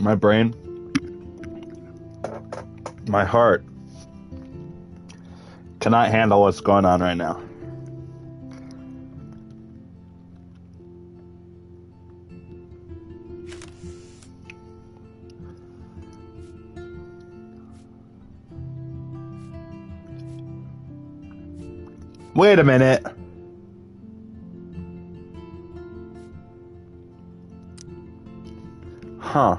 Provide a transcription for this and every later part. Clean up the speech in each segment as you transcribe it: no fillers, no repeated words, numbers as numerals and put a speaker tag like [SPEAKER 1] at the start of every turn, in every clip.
[SPEAKER 1] My brain, my heart cannot handle what's going on right now. Wait a minute. Huh.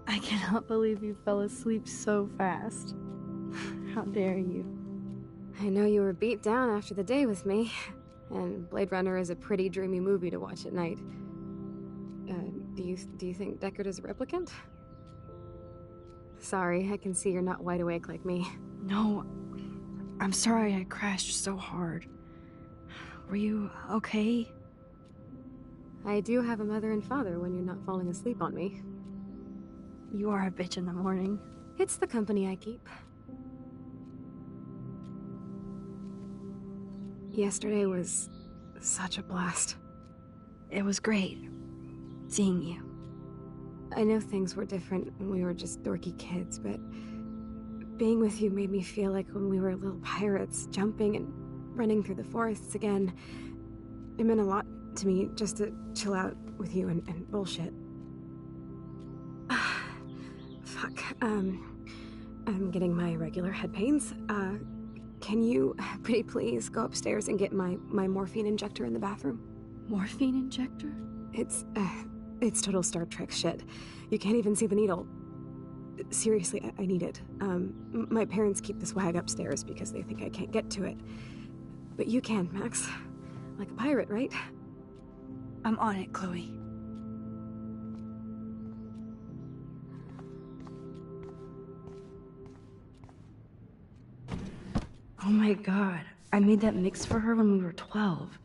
[SPEAKER 2] I cannot believe you fell asleep so fast. How dare you?
[SPEAKER 3] I know you were beat down after the day with me, and Blade Runner is a pretty dreamy movie to watch at night. Do you think Deckard is a replicant? Sorry, I can see you're not wide awake like me.
[SPEAKER 2] No, I'm sorry I crashed so hard. Were you okay?
[SPEAKER 3] I do have a mother and father when you're not falling asleep on me.
[SPEAKER 2] You are a bitch in the morning.
[SPEAKER 3] It's the company I keep. Yesterday was such a blast.
[SPEAKER 2] It was great seeing you.
[SPEAKER 3] I know things were different when we were just dorky kids, but being with you made me feel like when we were little pirates, jumping and running through the forests again. It meant a lot to me just to chill out with you and bullshit. Fuck, I'm getting my regular head pains. Can you, pretty please, go upstairs and get my morphine injector in the bathroom?
[SPEAKER 2] Morphine injector?
[SPEAKER 3] It's total Star Trek shit. You can't even see the needle. Seriously, I need it. My parents keep the swag upstairs because they think I can't get to it. But you can, Max. Like a pirate, right?
[SPEAKER 2] I'm on it, Chloe. Oh my god, I made that mix for her when we were 12.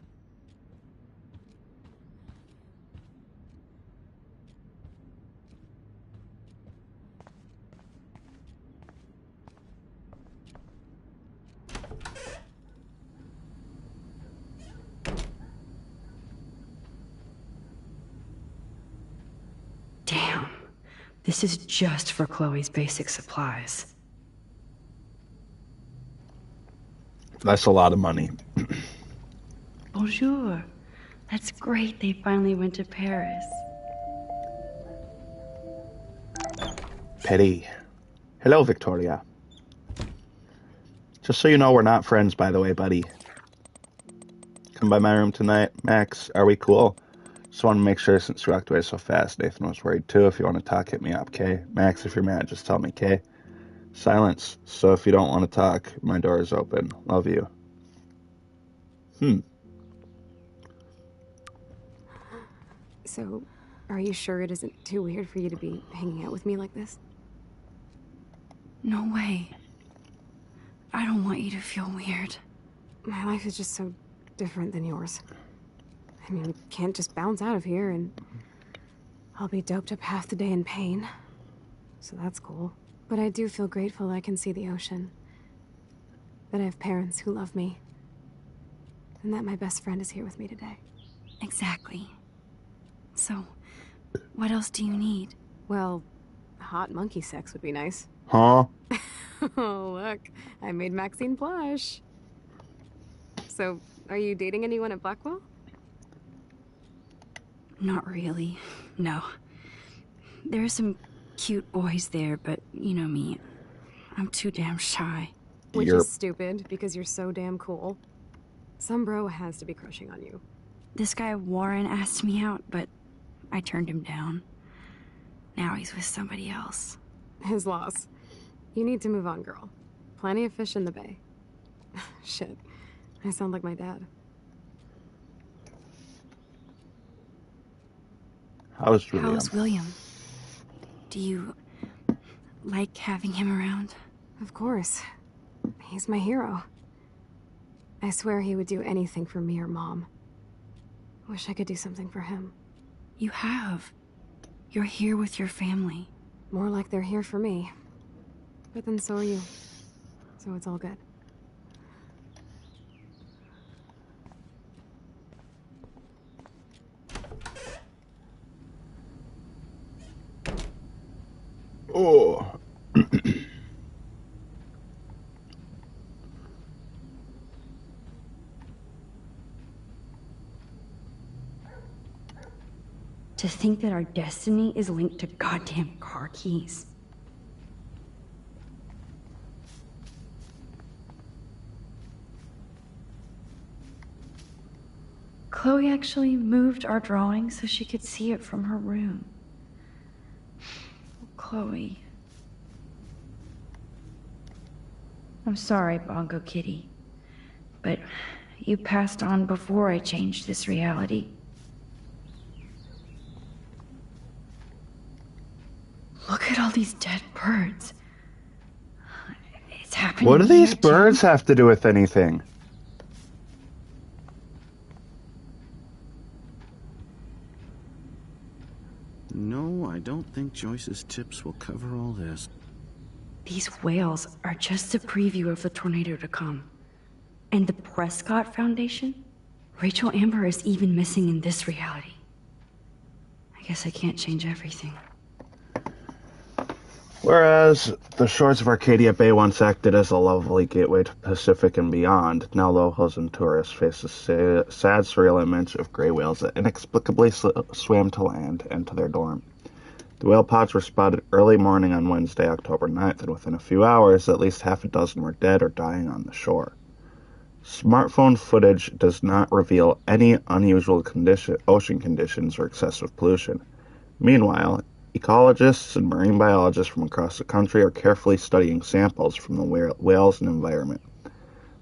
[SPEAKER 2] Damn, this is just for Chloe's basic supplies.
[SPEAKER 1] That's a lot of money.
[SPEAKER 2] Bonjour. That's great they finally went to Paris.
[SPEAKER 1] Pity. Hello, Victoria. Just so you know, we're not friends, by the way, buddy. Come by my room tonight. Max, are we cool? Just want to make sure since you walked away so fast. Nathan was worried too. If you want to talk, hit me up, okay? Max, if you're mad, just tell me, okay? Silence. So if you don't want to talk, my door is open. Love you.
[SPEAKER 3] So, are you sure it isn't too weird for you to be hanging out with me like this?
[SPEAKER 2] No way. I don't want you to feel weird.
[SPEAKER 3] My life is just so different than yours. I mean, we can't just bounce out of here and I'll be doped up half the day in pain. So that's cool. But I do feel grateful I can see the ocean. That I have parents who love me. And that my best friend is here with me today.
[SPEAKER 2] Exactly. So, what else do you need?
[SPEAKER 3] Well, hot monkey sex would be nice.
[SPEAKER 1] Huh?
[SPEAKER 3] Oh, look. I made Maxine blush. So, are you dating anyone at Blackwell?
[SPEAKER 2] Not really. No. There are some cute boys there, but you know me. I'm too damn shy.
[SPEAKER 3] Which is stupid, because you're so damn cool. Some bro has to be crushing on you.
[SPEAKER 2] This guy Warren asked me out, but I turned him down. Now he's with somebody else.
[SPEAKER 3] His loss. You need to move on, girl. Plenty of fish in the bay. Shit. I sound like my dad.
[SPEAKER 1] How's William?
[SPEAKER 2] How's William? Do you like having him around?
[SPEAKER 3] Of course. He's my hero. I swear he would do anything for me or Mom. Wish I could do something for him.
[SPEAKER 2] You have. You're here with your family.
[SPEAKER 3] More like they're here for me. But then so are you. So it's all good.
[SPEAKER 1] Oh.
[SPEAKER 2] To think that our destiny is linked to goddamn car keys. Chloe actually moved our drawing so she could see it from her room. Chloe. I'm sorry, Bongo Kitty, but you passed on before I changed this reality. Look at all these dead birds. It's happening.
[SPEAKER 1] What do these
[SPEAKER 2] here,
[SPEAKER 1] birds
[SPEAKER 2] too.
[SPEAKER 1] have to do with anything?
[SPEAKER 4] No, I don't think Joyce's tips will cover all this.
[SPEAKER 2] These whales are just a preview of the tornado to come. And the Prescott Foundation? Rachel Amber is even missing in this reality. I guess I can't change everything.
[SPEAKER 1] Whereas the shores of Arcadia Bay once acted as a lovely gateway to Pacific and beyond, now locals and tourists face a sad, surreal image of gray whales that inexplicably swam to land and to their dorm. The whale pods were spotted early morning on Wednesday, October 9th, and within a few hours, at least half a dozen were dead or dying on the shore. Smartphone footage does not reveal any unusual ocean conditions or excessive pollution. Meanwhile, ecologists and marine biologists from across the country are carefully studying samples from the whales and environment.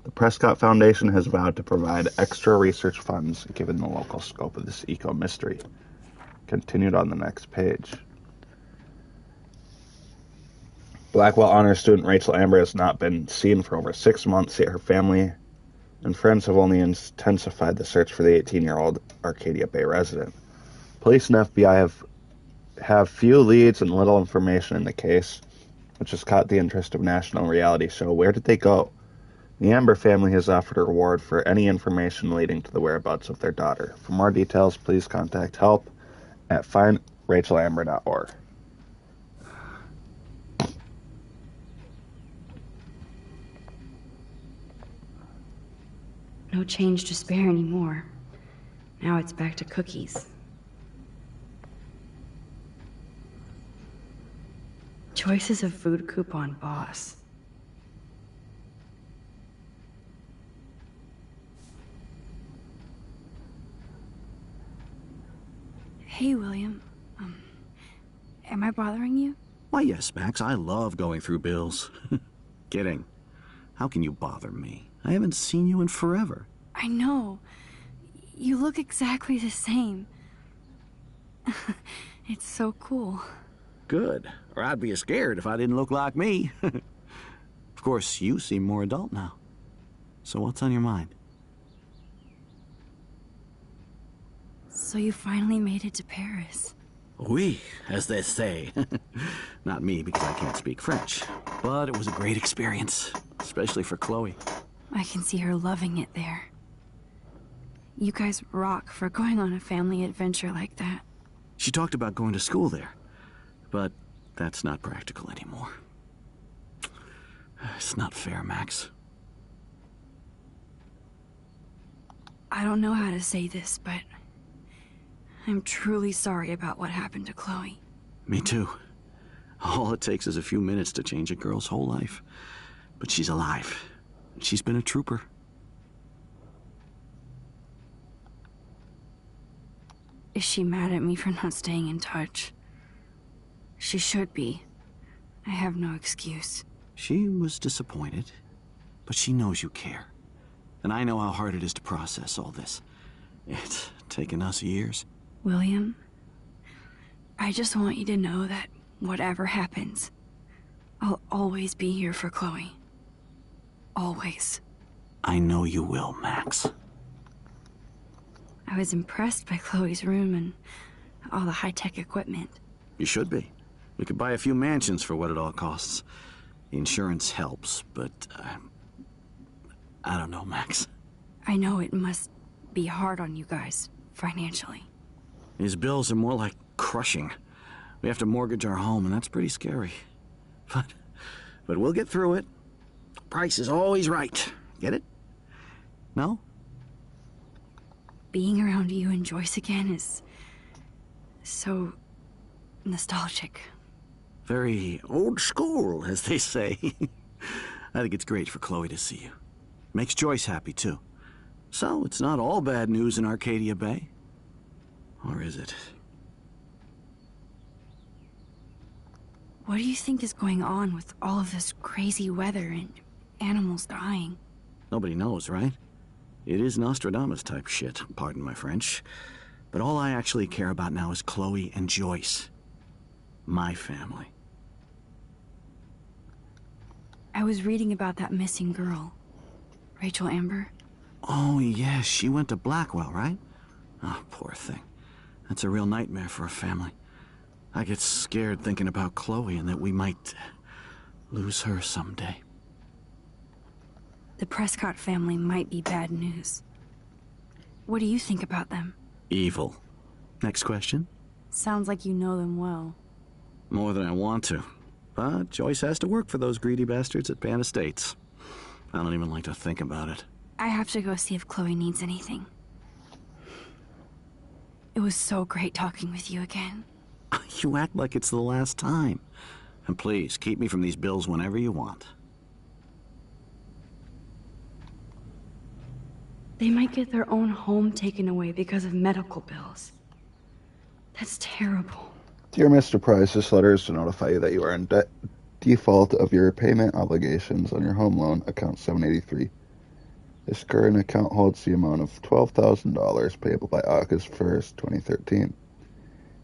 [SPEAKER 1] The Prescott Foundation has vowed to provide extra research funds given the local scope of this eco-mystery. Continued on the next page. Blackwell honors student Rachel Amber has not been seen for over 6 months, yet her family and friends have only intensified the search for the 18-year-old Arcadia Bay resident. Police and FBI have few leads and little information in the case, which has caught the interest of national reality show Where Did They Go? The Amber family has offered a reward for any information leading to the whereabouts of their daughter. For more details, please contact help at findrachelamber.org.
[SPEAKER 2] No change to spare anymore. Now it's back to cookies. Choice is a food coupon boss. Hey, William. Am I bothering you?
[SPEAKER 4] Why, yes, Max, I love going through bills. Kidding. How can you bother me? I haven't seen you in forever.
[SPEAKER 2] I know. You look exactly the same. It's so cool.
[SPEAKER 4] Good. Or I'd be scared if I didn't look like me. Of course, you seem more adult now. So what's on your mind?
[SPEAKER 2] So you finally made it to Paris.
[SPEAKER 4] Oui, as they say. Not me, because I can't speak French. But it was a great experience, especially for Chloe.
[SPEAKER 2] I can see her loving it there. You guys rock for going on a family adventure like that.
[SPEAKER 4] She talked about going to school there, but that's not practical anymore. It's not fair, Max.
[SPEAKER 2] I don't know how to say this, but I'm truly sorry about what happened to Chloe.
[SPEAKER 4] Me too. All it takes is a few minutes to change a girl's whole life. But she's alive. She's been a trooper.
[SPEAKER 2] Is she mad at me for not staying in touch? She should be. I have no excuse.
[SPEAKER 4] She was disappointed, but she knows you care. And I know how hard it is to process all this. It's taken us years.
[SPEAKER 2] William, I just want you to know that whatever happens, I'll always be here for Chloe. Always.
[SPEAKER 4] I know you will, Max.
[SPEAKER 2] I was impressed by Chloe's room and all the high-tech equipment.
[SPEAKER 4] You should be. We could buy a few mansions for what it all costs. The insurance helps, but I don't know, Max.
[SPEAKER 2] I know it must be hard on you guys, financially.
[SPEAKER 4] These bills are more like crushing. We have to mortgage our home, and that's pretty scary. But we'll get through it. Price is always right. Get it? No?
[SPEAKER 2] Being around you and Joyce again is so nostalgic.
[SPEAKER 4] Very old school, as they say. I think it's great for Chloe to see you. Makes Joyce happy, too. So, it's not all bad news in Arcadia Bay. Or is it?
[SPEAKER 2] What do you think is going on with all of this crazy weather and animals dying?
[SPEAKER 4] Nobody knows, right? It is Nostradamus-type shit, pardon my French. But all I actually care about now is Chloe and Joyce. My family.
[SPEAKER 2] I was reading about that missing girl, Rachel Amber.
[SPEAKER 4] Oh, yes, she went to Blackwell, right? Oh, poor thing. That's a real nightmare for a family. I get scared thinking about Chloe and that we might lose her someday.
[SPEAKER 2] The Prescott family might be bad news. What do you think about them?
[SPEAKER 4] Evil. Next question?
[SPEAKER 2] Sounds like you know them well.
[SPEAKER 4] More than I want to. But Joyce has to work for those greedy bastards at Pan Estates. I don't even like to think about it.
[SPEAKER 2] I have to go see if Chloe needs anything. It was so great talking with you again.
[SPEAKER 4] You act like it's the last time. And please, keep me from these bills whenever you want.
[SPEAKER 2] They might get their own home taken away because of medical bills. That's terrible.
[SPEAKER 1] Dear Mr. Price, this letter is to notify you that you are in default of your payment obligations on your home loan, account 783. This current account holds the amount of $12,000 payable by August 1st, 2013.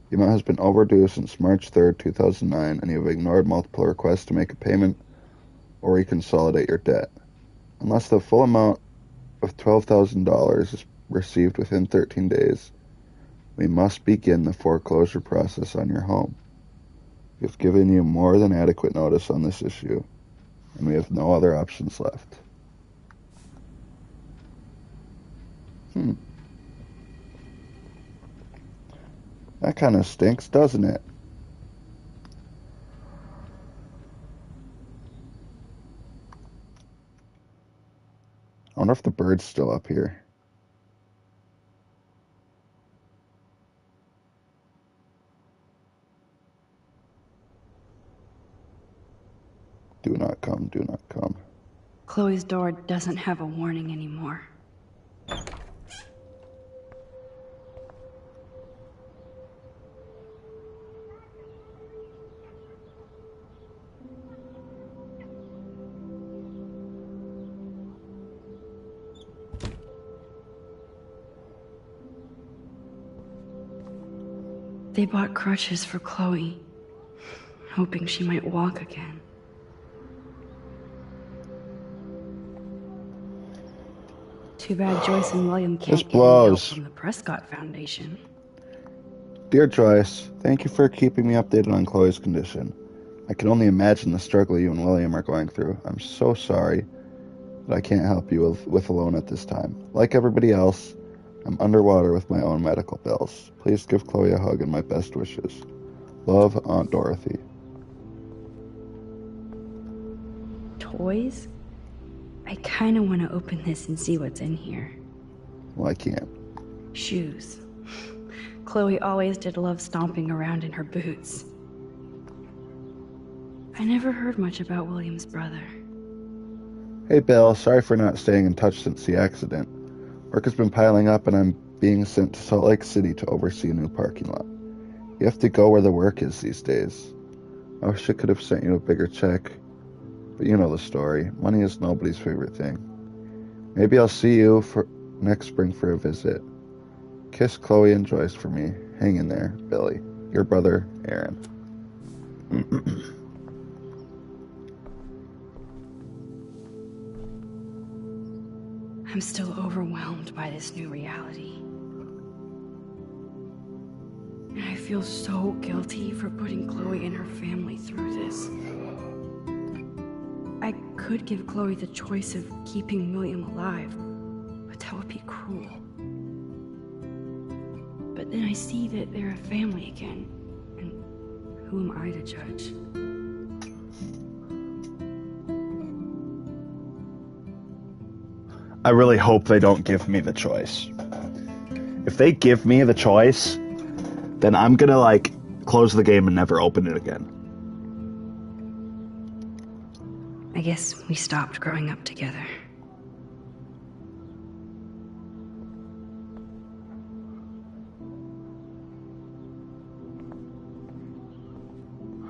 [SPEAKER 1] The amount has been overdue since March 3rd, 2009, and you have ignored multiple requests to make a payment or reconsolidate your debt. Unless the full amount of $12,000 is received within 13 days, we must begin the foreclosure process on your home. We have given you more than adequate notice on this issue, and we have no other options left. That kind of stinks, doesn't it? I wonder if the bird's still up here. Do not come, do not come.
[SPEAKER 2] Chloe's door doesn't have a warning anymore. They bought crutches for Chloe, hoping she might walk again. Too bad Joyce and William can't
[SPEAKER 1] This
[SPEAKER 2] get any help
[SPEAKER 1] blows.
[SPEAKER 2] from the Prescott Foundation.
[SPEAKER 1] Dear Joyce, thank you for keeping me updated on Chloe's condition. I can only imagine the struggle you and William are going through. I'm so sorry that I can't help you with a loan at this time. Like everybody else, I'm underwater with my own medical bills. Please give Chloe a hug and my best wishes. Love, Aunt Dorothy.
[SPEAKER 2] Toys? I kind of want to open this and see what's in here.
[SPEAKER 1] Well, I can't.
[SPEAKER 2] Shoes. Chloe always did love stomping around in her boots. I never heard much about William's brother.
[SPEAKER 1] Hey Bill, sorry for not staying in touch since the accident. Work has been piling up and I'm being sent to Salt Lake City to oversee a new parking lot. You have to go where the work is these days. I wish I could have sent you a bigger check. But you know the story. Money is nobody's favorite thing. Maybe I'll see you for next spring for a visit. Kiss Chloe and Joyce for me. Hang in there, Billy. Your brother, Aaron.
[SPEAKER 2] I'm still overwhelmed by this new reality. And I feel so guilty for putting Chloe and her family through this. I could give Chloe the choice of keeping William alive, but that would be cruel. But then I see that they're a family again, and who am I to judge?
[SPEAKER 1] I really hope they don't give me the choice. If they give me the choice, then I'm gonna, like, close the game and never open it again.
[SPEAKER 2] I guess we stopped growing up together.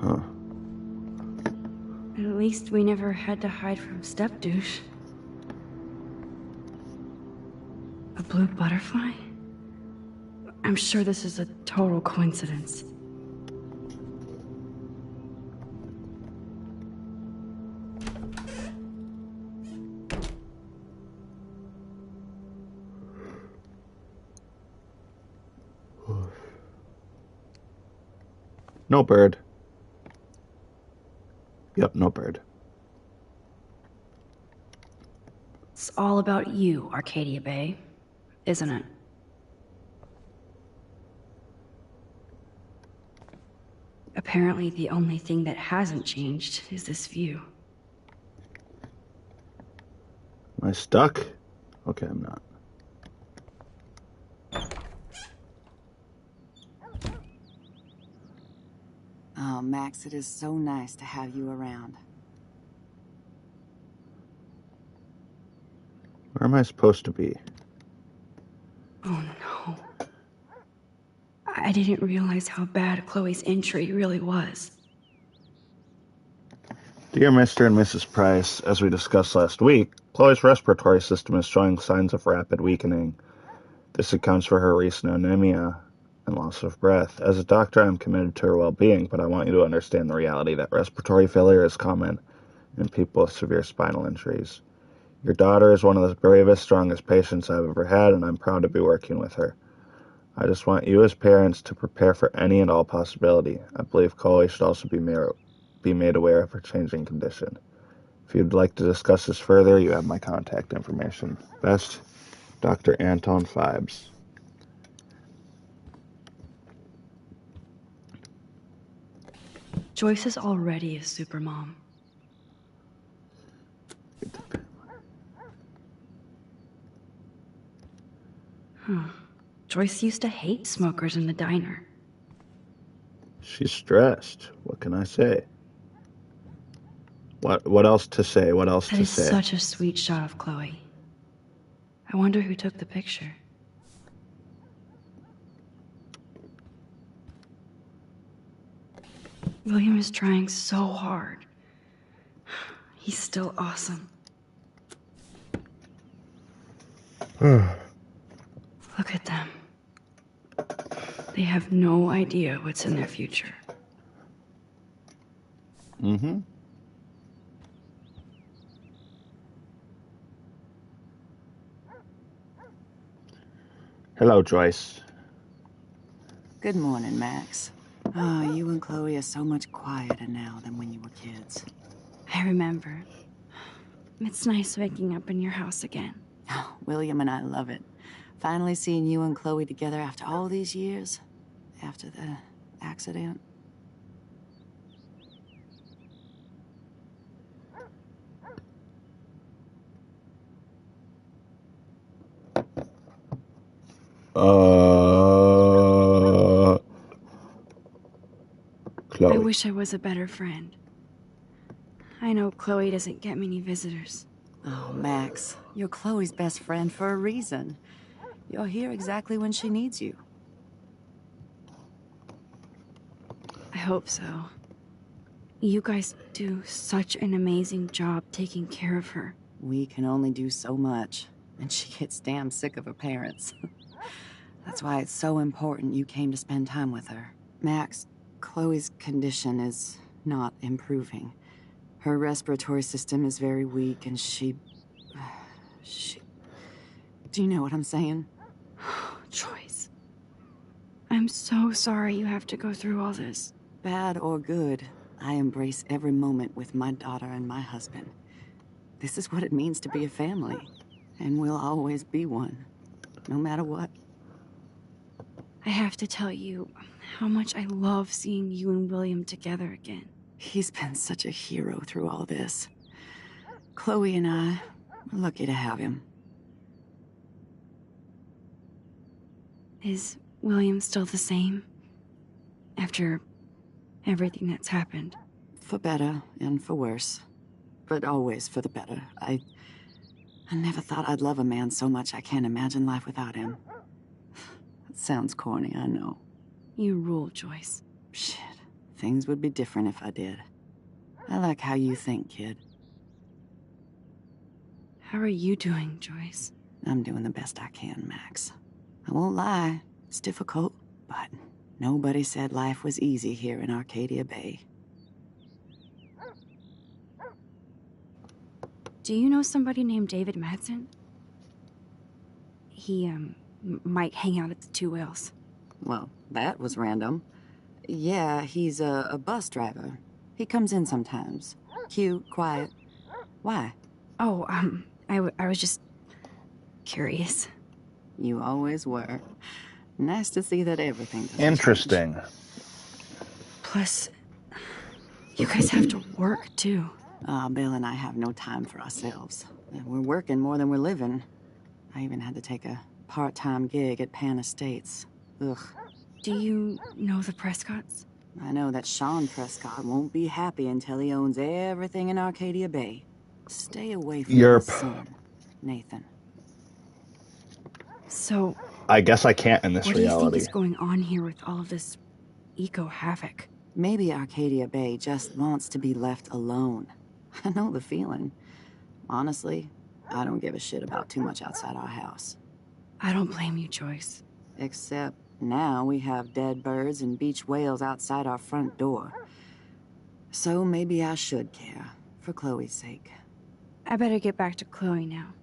[SPEAKER 1] Huh.
[SPEAKER 2] At least we never had to hide from Step-douche. A blue butterfly? I'm sure this is a total coincidence.
[SPEAKER 1] No bird. Yep, no bird.
[SPEAKER 2] It's all about you, Arcadia Bay, isn't it? Apparently, the only thing that hasn't changed is this view.
[SPEAKER 1] Am I stuck? Okay, I'm not.
[SPEAKER 5] Oh, Max, it is so nice to have you around.
[SPEAKER 1] Where am I supposed to be?
[SPEAKER 2] Oh no. I didn't realize how bad Chloe's injury really was.
[SPEAKER 1] Dear Mr. and Mrs. Price, as we discussed last week, Chloe's respiratory system is showing signs of rapid weakening. This accounts for her recent anemia and loss of breath. As a doctor, I'm committed to her well-being, but I want you to understand the reality that respiratory failure is common in people with severe spinal injuries. Your daughter is one of the bravest, strongest patients I've ever had, and I'm proud to be working with her. I just want you as parents to prepare for any and all possibility. I believe Chloe should also be made aware of her changing condition. If you'd like to discuss this further, you have my contact information. Best, Dr. Anton Fibes.
[SPEAKER 2] Joyce is already a supermom. Joyce used to hate smokers in the diner.
[SPEAKER 1] She's stressed. What can I say? What else to say? What else
[SPEAKER 2] That
[SPEAKER 1] to
[SPEAKER 2] is
[SPEAKER 1] say?
[SPEAKER 2] such a sweet shot of Chloe. I wonder who took the picture. William is trying so hard. He's still awesome. Look at them. They have no idea what's in their future.
[SPEAKER 1] Mm-hmm. Hello, Joyce.
[SPEAKER 5] Good morning, Max. Oh, you and Chloe are so much quieter now than when you were kids.
[SPEAKER 2] I remember. It's nice waking up in your house again.
[SPEAKER 5] Oh, William and I love it. Finally seeing you and Chloe together after all these years. After the accident.
[SPEAKER 1] Chloe.
[SPEAKER 2] I wish I was a better friend. I know Chloe doesn't get many visitors.
[SPEAKER 5] Oh, Max, you're Chloe's best friend for a reason. You're here exactly when she needs you.
[SPEAKER 2] I hope so. You guys do such an amazing job taking care of her.
[SPEAKER 5] We can only do so much, and she gets damn sick of her parents. That's why it's so important you came to spend time with her. Max, Chloe's condition is not improving. Her respiratory system is very weak, and she... Do you know what I'm saying?
[SPEAKER 2] Joyce. I'm so sorry you have to go through all this.
[SPEAKER 5] Bad or good, I embrace every moment with my daughter and my husband. This is what it means to be a family, and we'll always be one, no matter what.
[SPEAKER 2] I have to tell you how much I love seeing you and William together again.
[SPEAKER 5] He's been such a hero through all this. Chloe and I are lucky to have him.
[SPEAKER 2] Is William still the same? After everything that's happened?
[SPEAKER 5] For better and for worse. But always for the better. I never thought I'd love a man so much I can't imagine life without him. It sounds corny, I know.
[SPEAKER 2] You rule, Joyce.
[SPEAKER 5] Shit. Things would be different if I did. I like how you think, kid.
[SPEAKER 2] How are you doing, Joyce?
[SPEAKER 5] I'm doing the best I can, Max. I won't lie. It's difficult, but nobody said life was easy here in Arcadia Bay.
[SPEAKER 2] Do you know somebody named David Madsen? He, might hang out at the Two Whales.
[SPEAKER 5] Well, that was random. Yeah, he's a bus driver. He comes in sometimes. Cute, quiet. Why?
[SPEAKER 2] Oh, I was just curious.
[SPEAKER 5] You always were. Nice to see that everything doesn't
[SPEAKER 1] Interesting.
[SPEAKER 5] change.
[SPEAKER 2] Plus, you guys have to work, too.
[SPEAKER 5] Bill and I have no time for ourselves. We're working more than we're living. I even had to take a part-time gig at Pan Estates. Ugh.
[SPEAKER 2] Do you know the Prescotts?
[SPEAKER 5] I know that Sean Prescott won't be happy until he owns everything in Arcadia Bay. Stay away from
[SPEAKER 1] Yerp.
[SPEAKER 5] his son, Nathan.
[SPEAKER 2] So,
[SPEAKER 1] I guess I can't in this
[SPEAKER 2] what do you think
[SPEAKER 1] reality.
[SPEAKER 2] is going on here with all of this eco-havoc?
[SPEAKER 5] Maybe Arcadia Bay just wants to be left alone. I know the feeling. Honestly, I don't give a shit about too much outside our house.
[SPEAKER 2] I don't blame you, Joyce.
[SPEAKER 5] Except now we have dead birds and beach whales outside our front door. So maybe I should care, for Chloe's sake.
[SPEAKER 2] I better get back to Chloe now.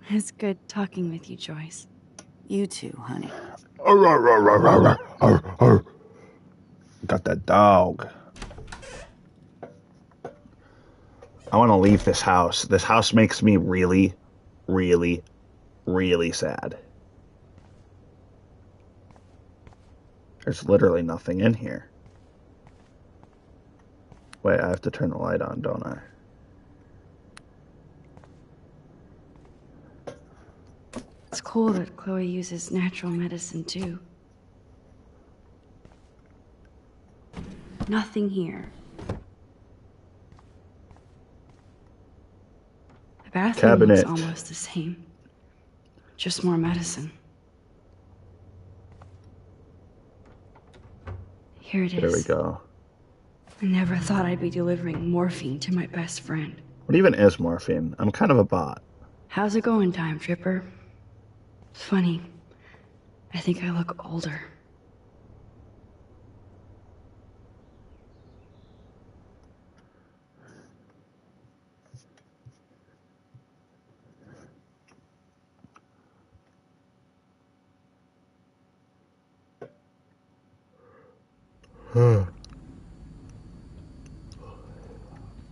[SPEAKER 2] It's good talking with you, Joyce.
[SPEAKER 5] You too, honey.
[SPEAKER 1] Got that dog. I want to leave this house. This house makes me really, really, really sad. There's literally nothing in here. Wait, I have to turn the light on, don't I?
[SPEAKER 2] It's cool that Chloe uses natural medicine, too. Nothing here. The bathroom
[SPEAKER 1] Cabinet.
[SPEAKER 2] looks almost the same. Just more medicine. Here it is.
[SPEAKER 1] There we go.
[SPEAKER 2] I never thought I'd be delivering morphine to my best friend.
[SPEAKER 1] What even is morphine? I'm kind of a bot.
[SPEAKER 2] How's it going, Time Tripper? Funny. I think I look older.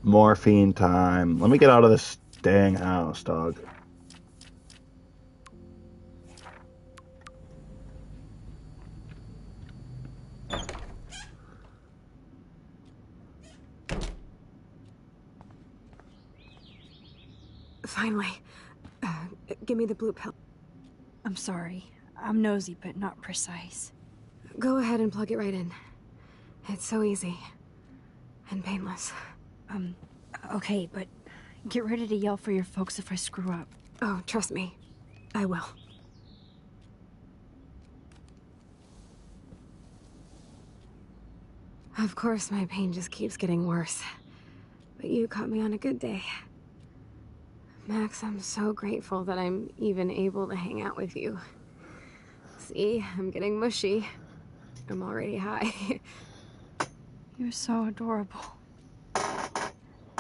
[SPEAKER 1] Morphine time. Let me get out of this dang house, dog.
[SPEAKER 3] Finally. Give me the blue pill.
[SPEAKER 2] I'm sorry. I'm nosy, but not precise.
[SPEAKER 3] Go ahead and plug it right in. It's so easy. And painless.
[SPEAKER 2] Okay, but get ready to yell for your folks if I screw up.
[SPEAKER 3] Oh, trust me. I will. Of course, my pain just keeps getting worse. But you caught me on a good day. Max, I'm so grateful that I'm even able to hang out with you. See, I'm getting mushy. I'm already high.
[SPEAKER 2] You're so adorable.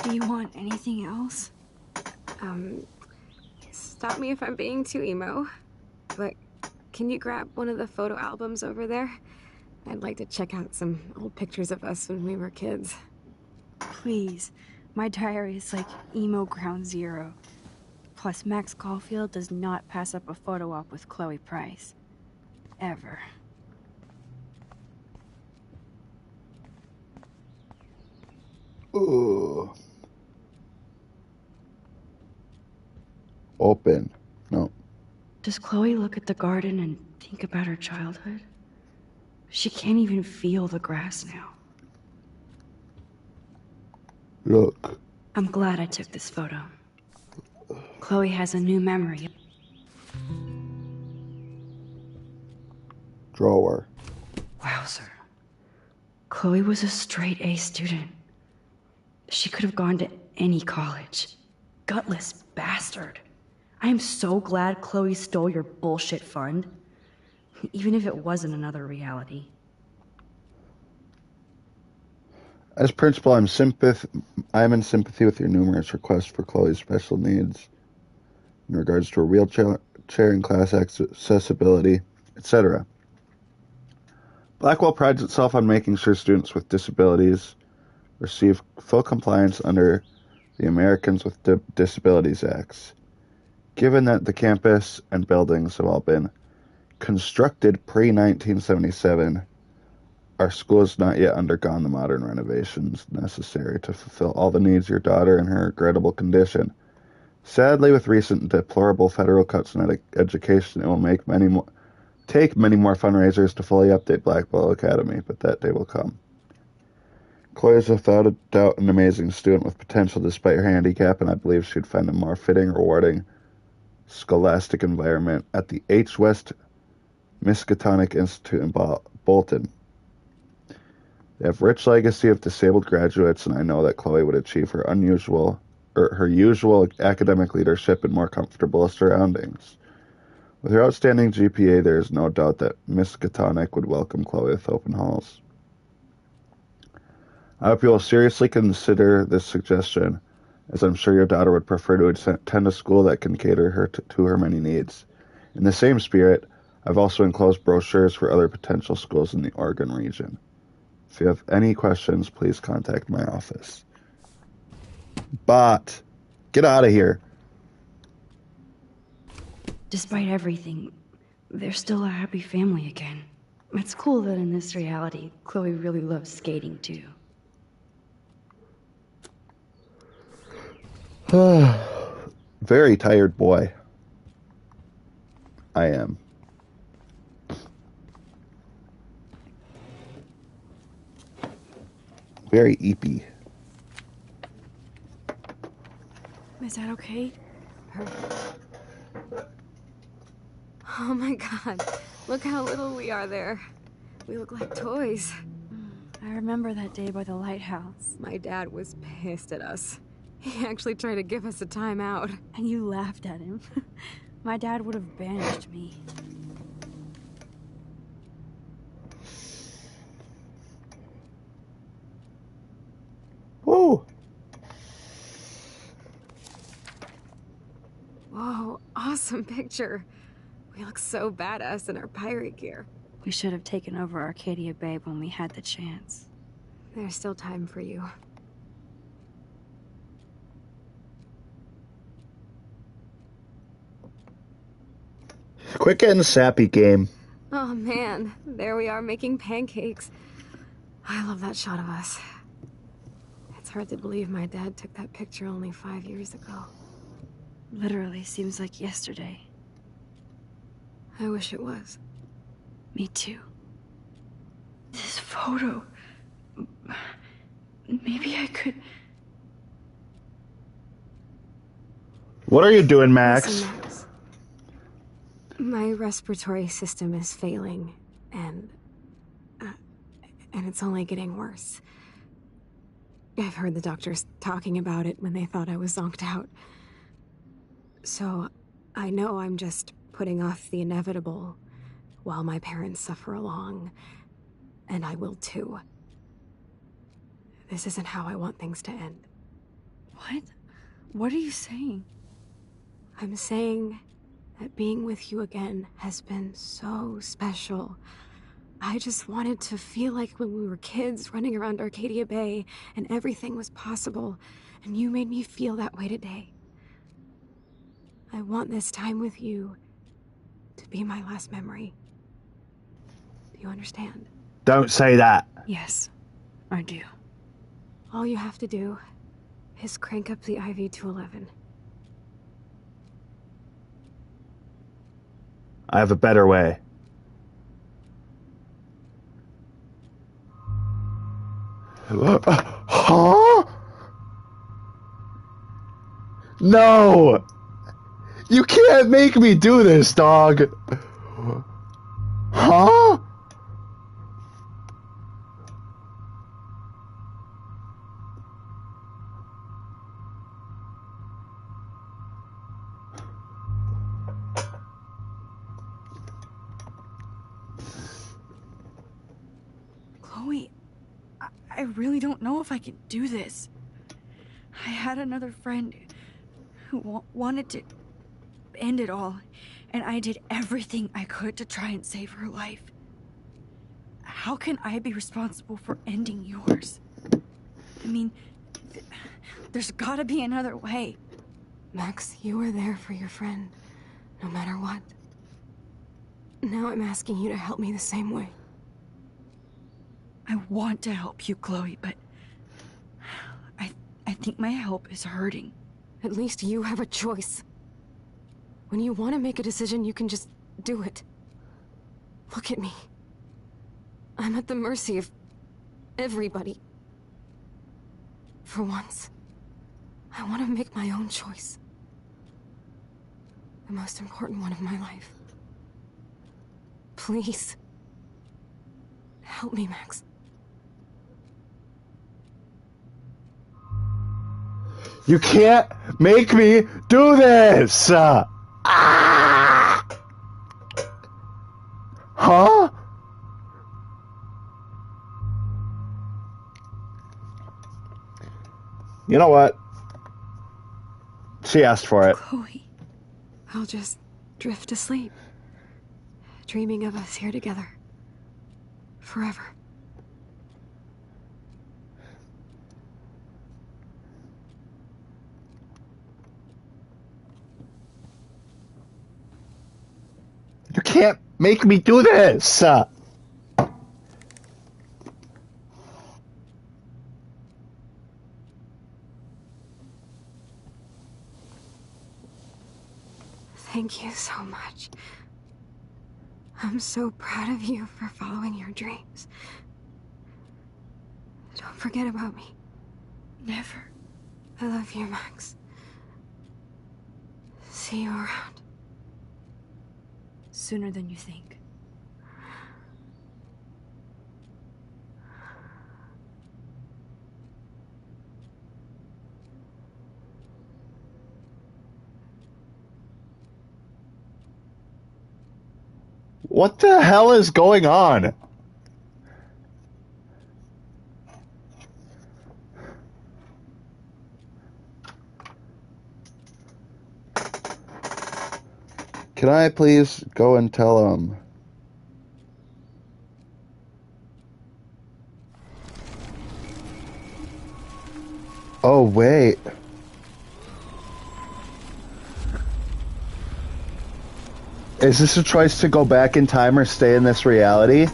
[SPEAKER 2] Do you want anything else?
[SPEAKER 3] Stop me if I'm being too emo. But can you grab one of the photo albums over there? I'd like to check out some old pictures of us when we were kids.
[SPEAKER 2] Please. My diary is like emo ground zero. Plus, Max Caulfield does not pass up a photo op with Chloe Price. Ever.
[SPEAKER 1] Ooh. Open. No.
[SPEAKER 2] Does Chloe look at the garden and think about her childhood? She can't even feel the grass now.
[SPEAKER 1] Look.
[SPEAKER 2] I'm glad I took this photo. Chloe has a new memory.
[SPEAKER 1] Drawer.
[SPEAKER 2] Wowzer. Chloe was a straight A student. She could have gone to any college. Gutless bastard. I am so glad Chloe stole your bullshit fund. Even if it wasn't another reality.
[SPEAKER 1] As principal, I'm in sympathy with your numerous requests for Chloe's special needs in regards to her wheelchair and class accessibility, etc. Blackwell prides itself on making sure students with disabilities receive full compliance under the Americans with Disabilities Acts. Given that the campus and buildings have all been constructed pre-1977, our school has not yet undergone the modern renovations necessary to fulfill all the needs of your daughter in her regrettable condition. Sadly, with recent deplorable federal cuts in education, it will take many more fundraisers to fully update Blackwell Academy, but that day will come. Chloe is without a doubt an amazing student with potential despite her handicap, and I believe she'd find a more fitting, rewarding, scholastic environment at the H. West Miskatonic Institute in Bolton. They have a rich legacy of disabled graduates, and I know that Chloe would achieve her usual academic leadership in more comfortable surroundings. With her outstanding GPA, there is no doubt that Miskatonic would welcome Chloe with open halls. I hope you will seriously consider this suggestion, as I'm sure your daughter would prefer to attend a school that can cater to her many needs. In the same spirit, I've also enclosed brochures for other potential schools in the Oregon region. If you have any questions, please contact my office. Bot, get out of here.
[SPEAKER 2] Despite everything, they're still a happy family again. It's cool that in this reality, Chloe really loves skating too.
[SPEAKER 1] Very tired boy. I am. Very eepy.
[SPEAKER 2] Is that okay?
[SPEAKER 3] Oh my god, look how little we are there. We look like toys.
[SPEAKER 2] I remember that day by the lighthouse.
[SPEAKER 3] My dad was pissed at us. He actually tried to give us a timeout.
[SPEAKER 2] And you laughed at him. My dad would have banished me.
[SPEAKER 1] Woo!
[SPEAKER 3] Whoa, awesome picture. We look so badass in our pirate gear.
[SPEAKER 2] We should have taken over Arcadia Bay when we had the chance.
[SPEAKER 3] There's still time for you.
[SPEAKER 1] Quit getting sappy, game.
[SPEAKER 3] Oh man, there we are making pancakes. I love that shot of us. It's hard to believe my dad took that picture only 5 years ago.
[SPEAKER 2] Literally seems like yesterday.
[SPEAKER 3] I wish it was.
[SPEAKER 2] Me too. This photo... Maybe I could...
[SPEAKER 1] What are you doing, Max?
[SPEAKER 3] Listen, Max. My respiratory system is failing, and and it's only getting worse. I've heard the doctors talking about it when they thought I was zonked out. So, I know I'm just putting off the inevitable while my parents suffer along, and I will too. This isn't how I want things to end.
[SPEAKER 2] What? What are you saying?
[SPEAKER 3] I'm saying that being with you again has been so special. I just wanted to feel like when we were kids running around Arcadia Bay and everything was possible, and you made me feel that way today. I want this time with you to be my last memory. Do you understand?
[SPEAKER 1] Don't say that.
[SPEAKER 2] Yes, I do.
[SPEAKER 3] All you have to do is crank up the IV to 11.
[SPEAKER 1] I have a better way. Huh? No! You can't make me do this, dog! Huh?
[SPEAKER 2] Chloe, I really don't know if I can do this. I had another friend who wanted to end it all, and I did everything I could to try and save her life. How can I be responsible for ending yours? I mean, there's gotta be another way.
[SPEAKER 3] Max, you were there for your friend, no matter what. Now I'm asking you to help me the same way.
[SPEAKER 2] I want to help you, Chloe, but I think my help is hurting.
[SPEAKER 3] At least you have a choice. When you want to make a decision, you can just do it. Look at me. I'm at the mercy of everybody. For once, I want to make my own choice. The most important one of my life. Please. Help me, Max.
[SPEAKER 1] You can't make me do this! Huh? You know what? She asked for it.
[SPEAKER 2] Chloe.
[SPEAKER 3] I'll just drift to sleep, dreaming of us here together. Forever.
[SPEAKER 1] You can't make me do this!
[SPEAKER 3] Thank you so much. I'm so proud of you for following your dreams. Don't forget about me.
[SPEAKER 2] Never.
[SPEAKER 3] I love you, Max. See you around.
[SPEAKER 2] Sooner than you think.
[SPEAKER 1] What the hell is going on? Can I please go and tell him? Oh, wait. Is this a choice to go back in time or stay in this reality?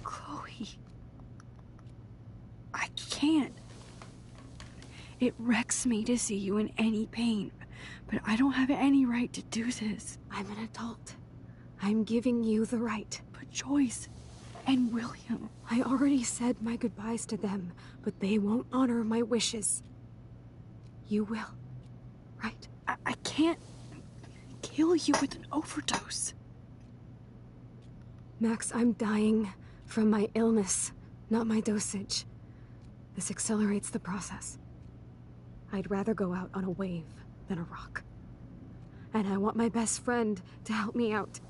[SPEAKER 2] Chloe. I can't. It wrecks me to see you in any pain, but I don't have any right to do this.
[SPEAKER 3] I'm an adult. I'm giving you the right.
[SPEAKER 2] But Joyce, And William.
[SPEAKER 3] I already said my goodbyes to them, but they won't honor my wishes. You will, right?
[SPEAKER 2] I can't kill you with an overdose.
[SPEAKER 3] Max, I'm dying from my illness, not my dosage. This accelerates the process. I'd rather go out on a wave than a rock. And I want my best friend to help me out.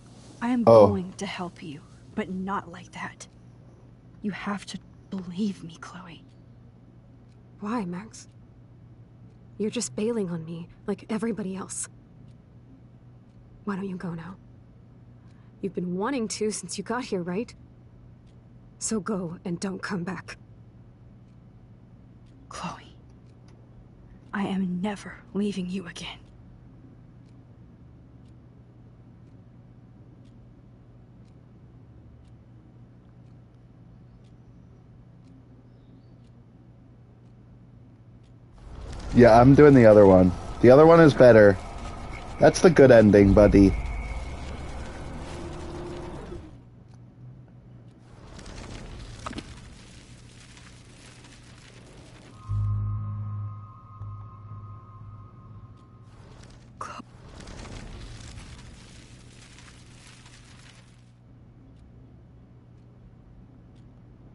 [SPEAKER 2] I am going to help you, but not like that. You have to believe me, Chloe.
[SPEAKER 3] Why, Max? You're just bailing on me like everybody else. Why don't you go now? You've been wanting to since you got here, right? So go and don't come back.
[SPEAKER 2] Chloe, I am never leaving you again.
[SPEAKER 1] Yeah, I'm doing the other one. The other one is better. That's the good ending, buddy.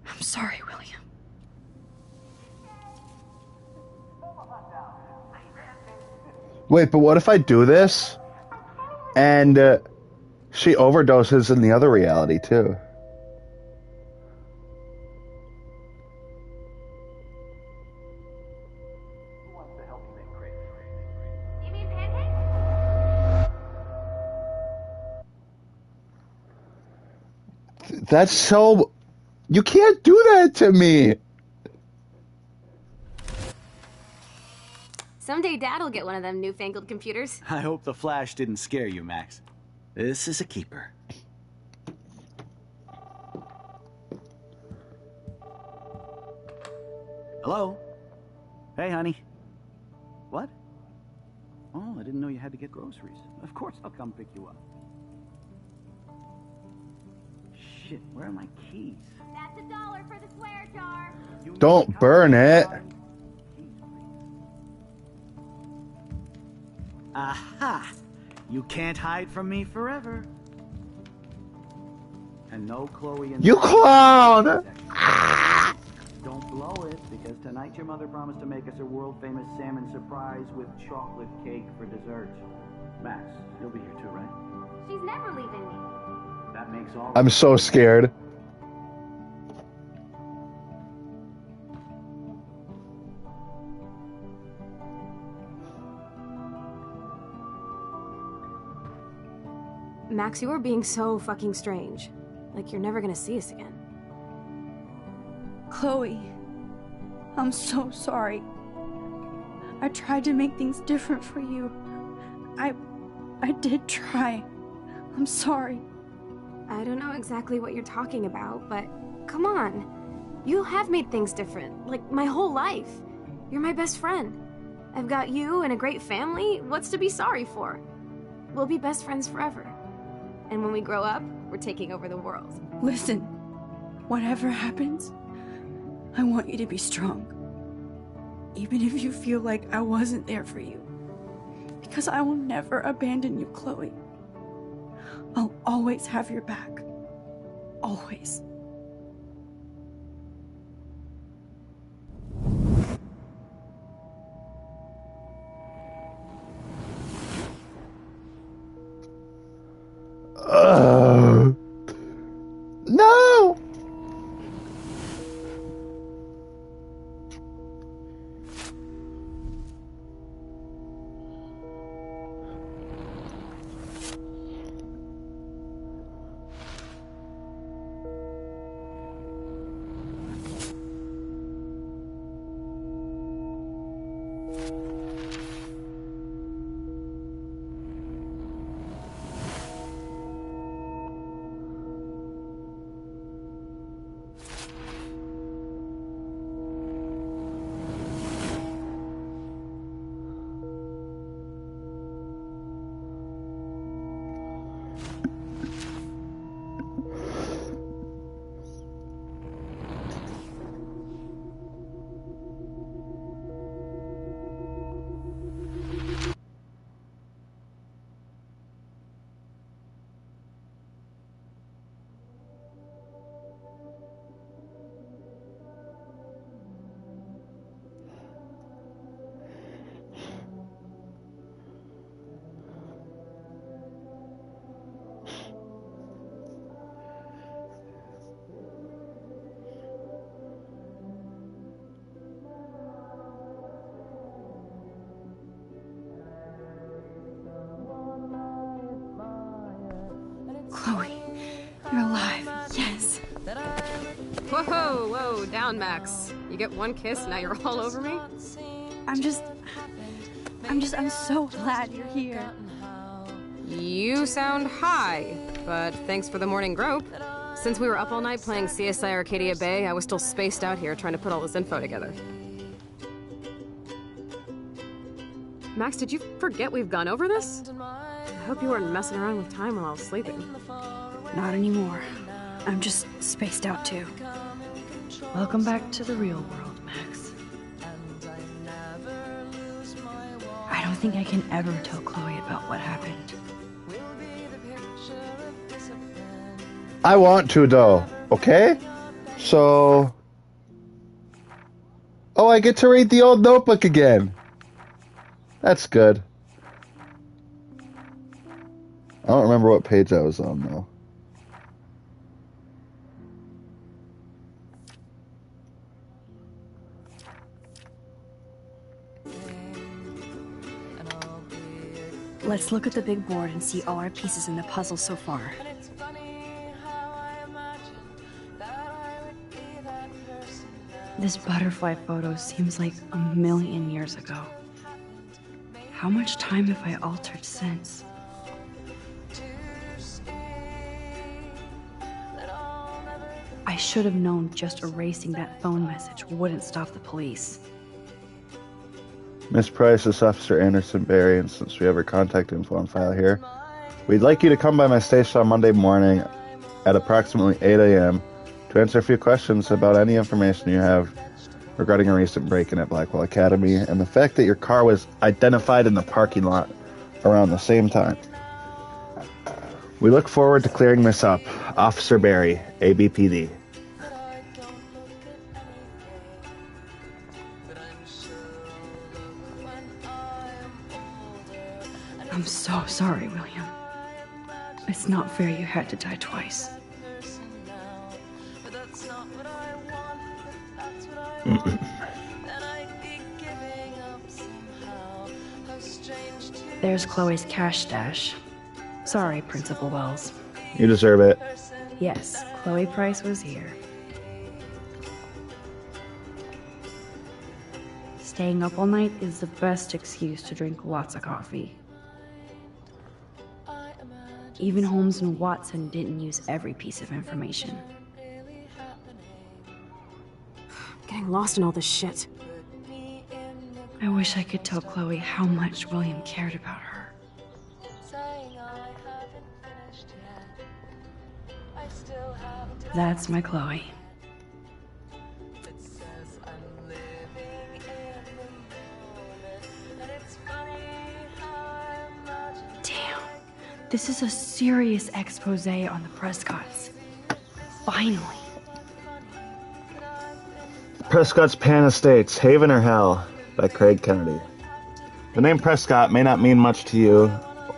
[SPEAKER 2] I'm sorry, William.
[SPEAKER 1] Wait, but what if I do this and she overdoses in the other reality too?
[SPEAKER 6] You mean pancakes?
[SPEAKER 1] That's so... You can't do that to me!
[SPEAKER 6] Someday Dad'll get one of them newfangled computers.
[SPEAKER 4] I hope the flash didn't scare you, Max. This is a keeper. Hello? Hey, honey. What? Oh, I didn't know you had to get groceries. Of course I'll come pick you up. Shit, where are my keys?
[SPEAKER 6] That's $1 for the swear jar.
[SPEAKER 1] Don't burn it.
[SPEAKER 4] Aha! You can't hide from me forever. And no Chloe and...
[SPEAKER 1] You clown!
[SPEAKER 4] Don't blow it, because tonight your mother promised to make us a world-famous salmon surprise with chocolate cake for dessert. Max, you'll be here too, right?
[SPEAKER 6] She's never leaving me.
[SPEAKER 4] That makes all...
[SPEAKER 1] I'm so scared.
[SPEAKER 3] Max, you are being so fucking strange. Like you're never gonna see us again.
[SPEAKER 2] Chloe, I'm so sorry. I tried to make things different for you. I did try. I'm sorry.
[SPEAKER 3] I don't know exactly what you're talking about, but come on. You have made things different, like my whole life. You're my best friend. I've got you and a great family. What's to be sorry for? We'll be best friends forever. And when we grow up, we're taking over the world.
[SPEAKER 2] Listen, whatever happens, I want you to be strong. Even if you feel like I wasn't there for you. Because I will never abandon you, Chloe. I'll always have your back. Always.
[SPEAKER 1] No!
[SPEAKER 3] Whoa, whoa, down, Max. You get one kiss, now you're all over me?
[SPEAKER 2] I'm so glad you're here.
[SPEAKER 3] You sound high, but thanks for the morning grope. Since we were up all night playing CSI Arcadia Bay, I was still spaced out here trying to put all this info together. Max, did you forget we've gone over this? I hope you weren't messing around with time while I was sleeping.
[SPEAKER 2] Not anymore. I'm just spaced out too. Welcome back to the real world, Max. I don't think I can ever tell Chloe about what happened.
[SPEAKER 1] I want to, though. Okay? So... Oh, I get to read the old notebook again. That's good. I don't remember what page I was on, though.
[SPEAKER 2] Let's look at the big board and see all our pieces in the puzzle so far. This butterfly photo seems like 1,000,000 years ago. How much time have I altered since? I should have known just erasing that phone message wouldn't stop the police.
[SPEAKER 1] Miss Price, this is Officer Anderson Berry, and since we have her contact info on file here, we'd like you to come by my station on Monday morning at approximately 8 a.m. to answer a few questions about any information you have regarding a recent break-in at Blackwell Academy and the fact that your car was identified in the parking lot around the same time. We look forward to clearing this up. Officer Berry, ABPD.
[SPEAKER 2] I'm so sorry, William. It's not fair you had to die twice. There's Chloe's cash stash. Sorry, Principal Wells.
[SPEAKER 1] You deserve it.
[SPEAKER 2] Yes, Chloe Price was here. Staying up all night is the best excuse to drink lots of coffee. Even Holmes and Watson didn't use every piece of information.
[SPEAKER 3] I'm getting lost in all this shit.
[SPEAKER 2] I wish I could tell Chloe how much William cared about her. That's my Chloe. Damn, this is a serious expose on the Prescotts. Finally.
[SPEAKER 1] Prescott's Pan Estates, Haven or Hell, by Craig Kennedy. The name Prescott may not mean much to you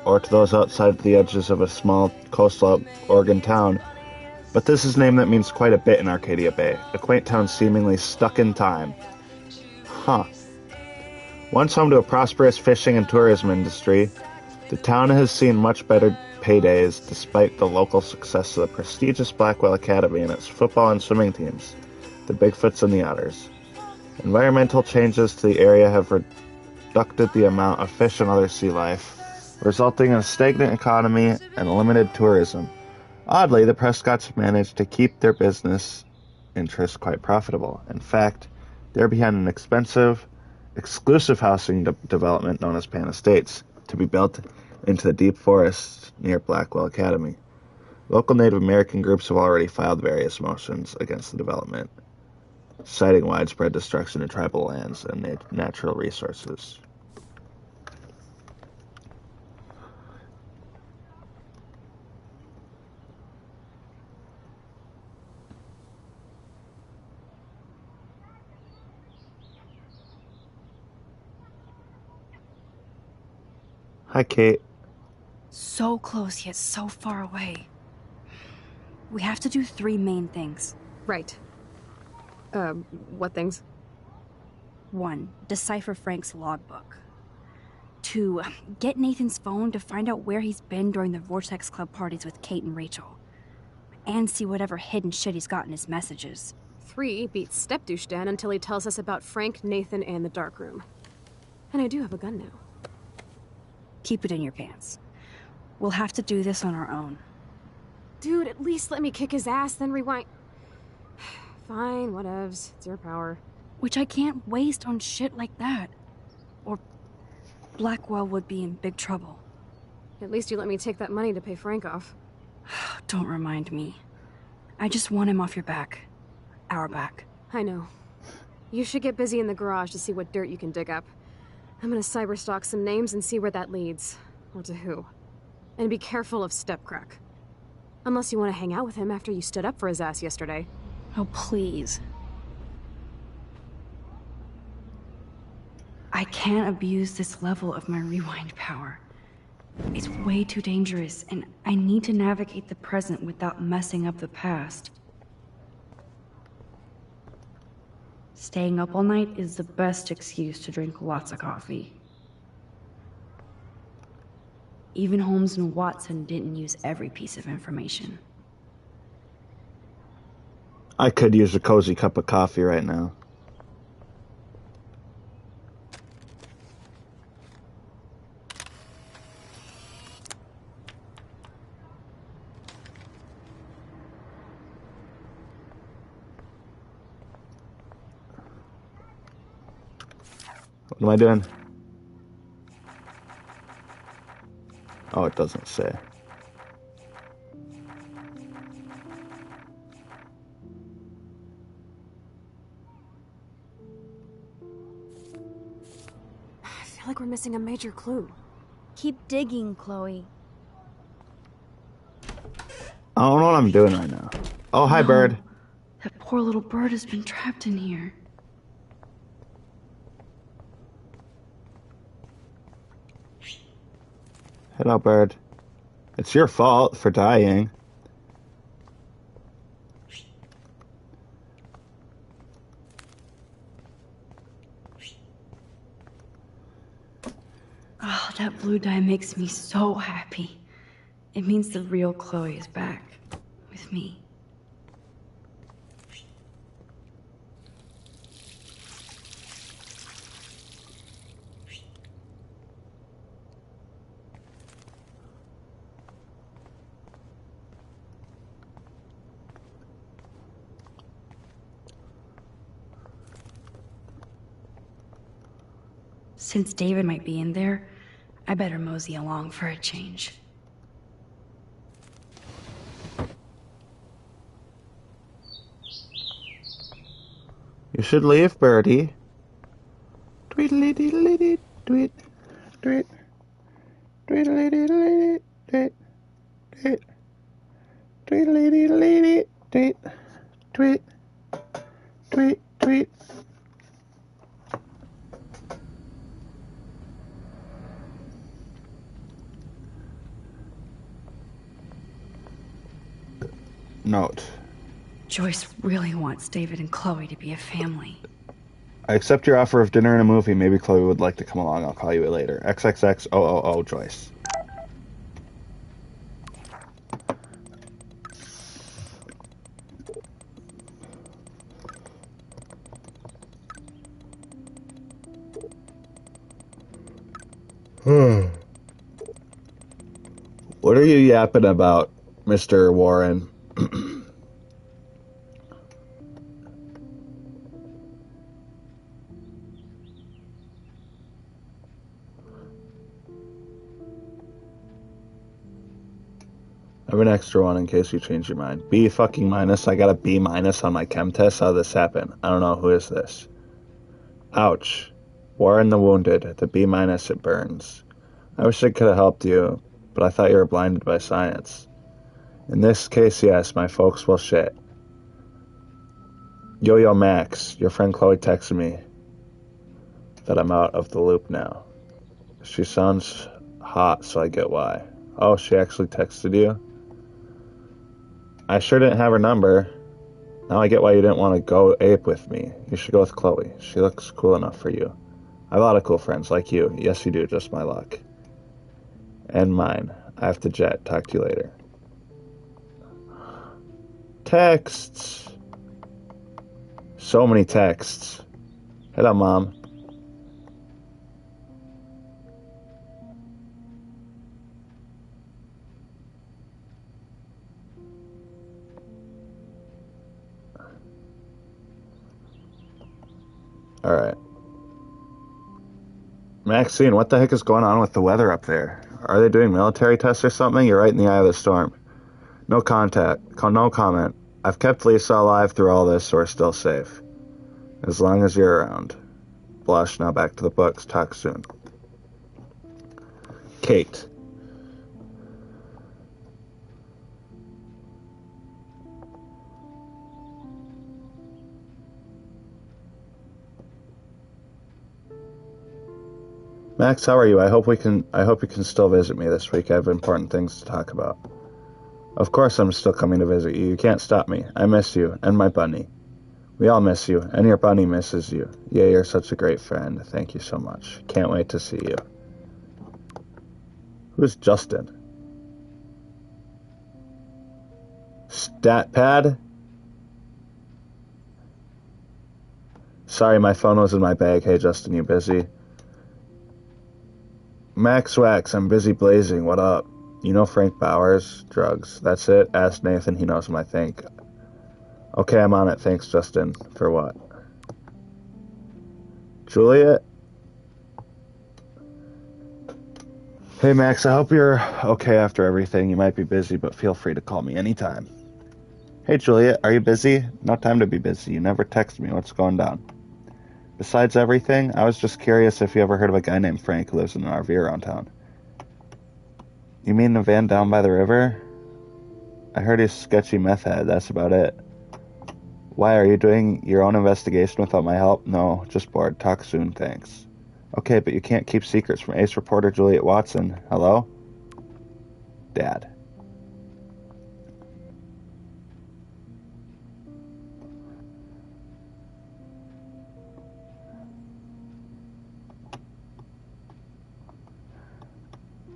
[SPEAKER 1] or to those outside the edges of a small coastal Oregon town, but this is a name that means quite a bit in Arcadia Bay, a quaint town seemingly stuck in time. Huh. Once home to a prosperous fishing and tourism industry, the town has seen much better paydays despite the local success of the prestigious Blackwell Academy and its football and swimming teams, the Bigfoots and the Otters. Environmental changes to the area have reduced the amount of fish and other sea life, resulting in a stagnant economy and limited tourism. Oddly, the Prescotts managed to keep their business interests quite profitable. In fact, they're behind an expensive, exclusive housing development known as Pan Estates, to be built into the deep forests near Blackwell Academy. Local Native American groups have already filed various motions against the development, citing widespread destruction of tribal lands and natural resources. Hi, Kate.
[SPEAKER 2] So close yet so far away. We have to do 3 main things.
[SPEAKER 3] Right. What things?
[SPEAKER 2] 1. Decipher Frank's logbook. 2. Get Nathan's phone to find out where he's been during the Vortex Club parties with Kate and Rachel. And see whatever hidden shit he's got in his messages.
[SPEAKER 3] 3 beats Step Douche Dan until he tells us about Frank, Nathan, and the dark room. And I do have a gun now.
[SPEAKER 2] Keep it in your pants. We'll have to do this on our own.
[SPEAKER 3] Dude, at least let me kick his ass, then rewind. Fine, whatevs. It's your power.
[SPEAKER 2] Which I can't waste on shit like that. Or Blackwell would be in big trouble.
[SPEAKER 3] At least you let me take that money to pay Frank off.
[SPEAKER 2] Don't remind me. I just want him off your back. Our back.
[SPEAKER 3] I know. You should get busy in the garage to see what dirt you can dig up. I'm gonna cyberstalk some names and see where that leads. Or to who. And be careful of Stepcrack. Unless you want to hang out with him after you stood up for his ass yesterday.
[SPEAKER 2] Oh, please. I can't abuse this level of my rewind power. It's way too dangerous, and I need to navigate the present without messing up the past. Staying up all night is the best excuse to drink lots of coffee. Even Holmes and Watson didn't use every piece of information.
[SPEAKER 1] I could use a cozy cup of coffee right now. What am I doing? Oh, it doesn't say.
[SPEAKER 3] I feel like we're missing a major clue.
[SPEAKER 2] Keep digging, Chloe.
[SPEAKER 1] I don't know what I'm doing right now. Oh, hi,
[SPEAKER 2] No.
[SPEAKER 1] bird.
[SPEAKER 2] That poor little bird has been trapped in here.
[SPEAKER 1] Hello, bird. It's your fault for dying.
[SPEAKER 2] Oh, that blue dye makes me so happy. It means the real Chloe is back with me. Since David might be in there, I better mosey along for a change.
[SPEAKER 1] You should leave, birdie. Tweedly deedly deed, tweet, tweet, tweedly deedly deed, tweet, tweet, tweedly deedly deed, tweet, tweet, tweet, tweet. Note.
[SPEAKER 2] Joyce really wants David and Chloe to be a family.
[SPEAKER 1] I accept your offer of dinner and a movie. Maybe Chloe would like to come along. I'll call you later. XXXOOO Joyce. What are you yapping about, Mr. Warren? I have an extra one in case you change your mind. B fucking minus. I got a B minus on my chem test. How did this happen? I don't know. Who is this? Ouch. Warren the wounded. The B minus, it burns. I wish I could have helped you, but I thought you were blinded by science. In this case, yes, my folks will shit. Yo-Yo Max, your friend Chloe texted me that I'm out of the loop now. She sounds hot, so I get why. Oh, she actually texted you? I sure didn't have her number. Now I get why you didn't want to go ape with me. You should go with Chloe. She looks cool enough for you. I have a lot of cool friends like you. Yes, you do, just my luck. And mine. I have to jet. Talk to you later. Texts. So many texts. Hello, Mom. Alright. Maxine, what the heck is going on with the weather up there? Are they doing military tests or something? You're right in the eye of the storm. No contact. No comment. I've kept Lisa alive through all this, so we're still safe. As long as you're around. Blush, now back to the books. Talk soon. Kate. Max, how are you? I hope you can still visit me this week. I have important things to talk about. Of course I'm still coming to visit you. You can't stop me. I miss you, and my bunny. We all miss you, and your bunny misses you. Yeah, you're such a great friend. Thank you so much. Can't wait to see you. Who's Justin? StatPad? Sorry, my phone was in my bag. Hey, Justin, you busy? Max Wax, I'm busy blazing. What up? You know Frank Bowers? Drugs. That's it? Ask Nathan. He knows him, I think. Okay, I'm on it. Thanks, Justin. For what? Juliet? Hey, Max, I hope you're okay after everything. You might be busy, but feel free to call me anytime. Hey, Juliet, are you busy? No time to be busy. You never text me. What's going down? Besides everything, I was just curious if you ever heard of a guy named Frank who lives in an RV around town. You mean the van down by the river? I heard he's a sketchy meth head. That's about it. Why, are you doing your own investigation without my help? No, just bored. Talk soon, thanks. Okay, but you can't keep secrets from ace reporter Juliet Watson. Hello? Dad.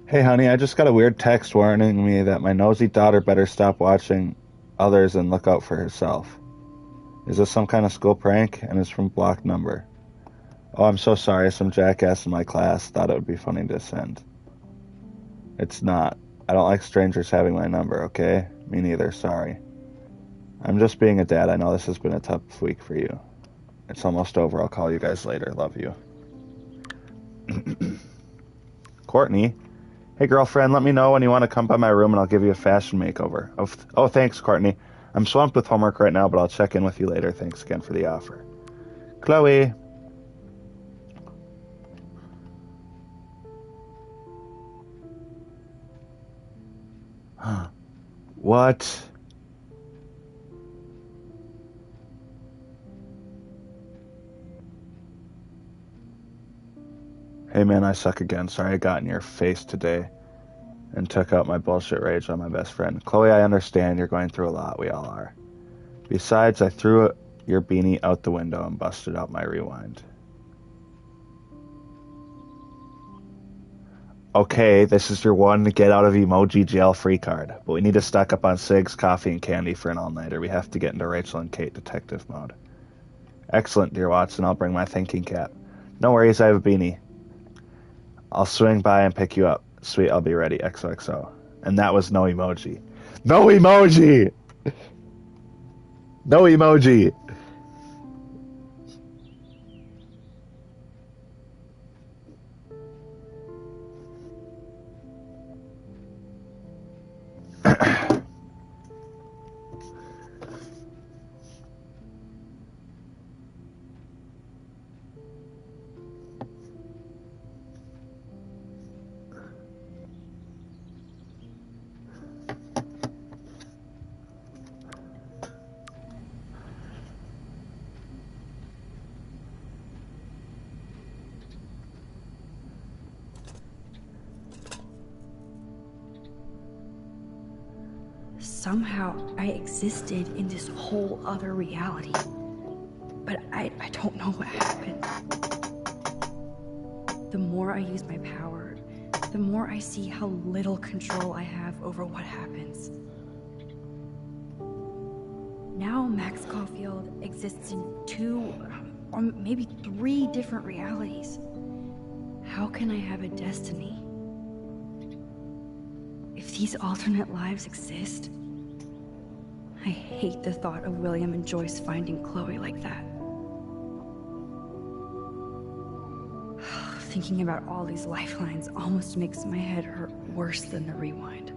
[SPEAKER 1] Hey, honey, I just got a weird text warning me that my nosy daughter better stop watching others and look out for herself. Is this some kind of school prank? And it's from blocked number. Oh, I'm so sorry. Some jackass in my class thought it would be funny to send. It's not. I don't like strangers having my number, okay? Me neither, sorry. I'm just being a dad. I know this has been a tough week for you. It's almost over. I'll call you guys later. Love you. Courtney? Hey, girlfriend, let me know when you want to come by my room and I'll give you a fashion makeover. Oh, thanks, Courtney. I'm swamped with homework right now, but I'll check in with you later. Thanks again for the offer. Chloe. What? Hey man, I suck again. Sorry I got in your face today and took out my bullshit rage on my best friend. Chloe, I understand you're going through a lot. We all are. Besides, I threw your beanie out the window and busted out my rewind. Okay, this is your one get out of emoji jail free card, but we need to stock up on cigs, coffee, and candy for an all-nighter. We have to get into Rachel and Kate detective mode. Excellent, dear Watson. I'll bring my thinking cap. No worries, I have a beanie. I'll swing by and pick you up. Sweet, I'll be ready. XOXO. And that was no emoji. No emoji! No emoji!
[SPEAKER 2] Somehow, I existed in this whole other reality. But I don't know what happened. The more I use my power, the more I see how little control I have over what happens. now Max Caulfield exists in 2, or maybe 3 different realities. How can I have a destiny? If these alternate lives exist, I hate the thought of William and Joyce finding Chloe like that. Thinking about all these lifelines almost makes my head hurt worse than the rewind.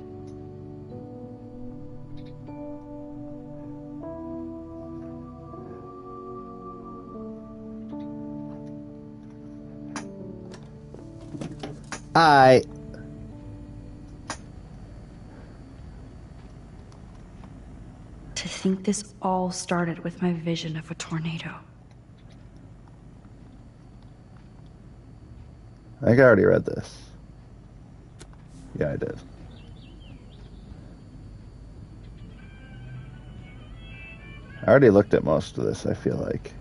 [SPEAKER 2] To think this all started with my vision of a tornado.
[SPEAKER 1] I think I already read this. Yeah, I did. I already looked at most of this, I feel like.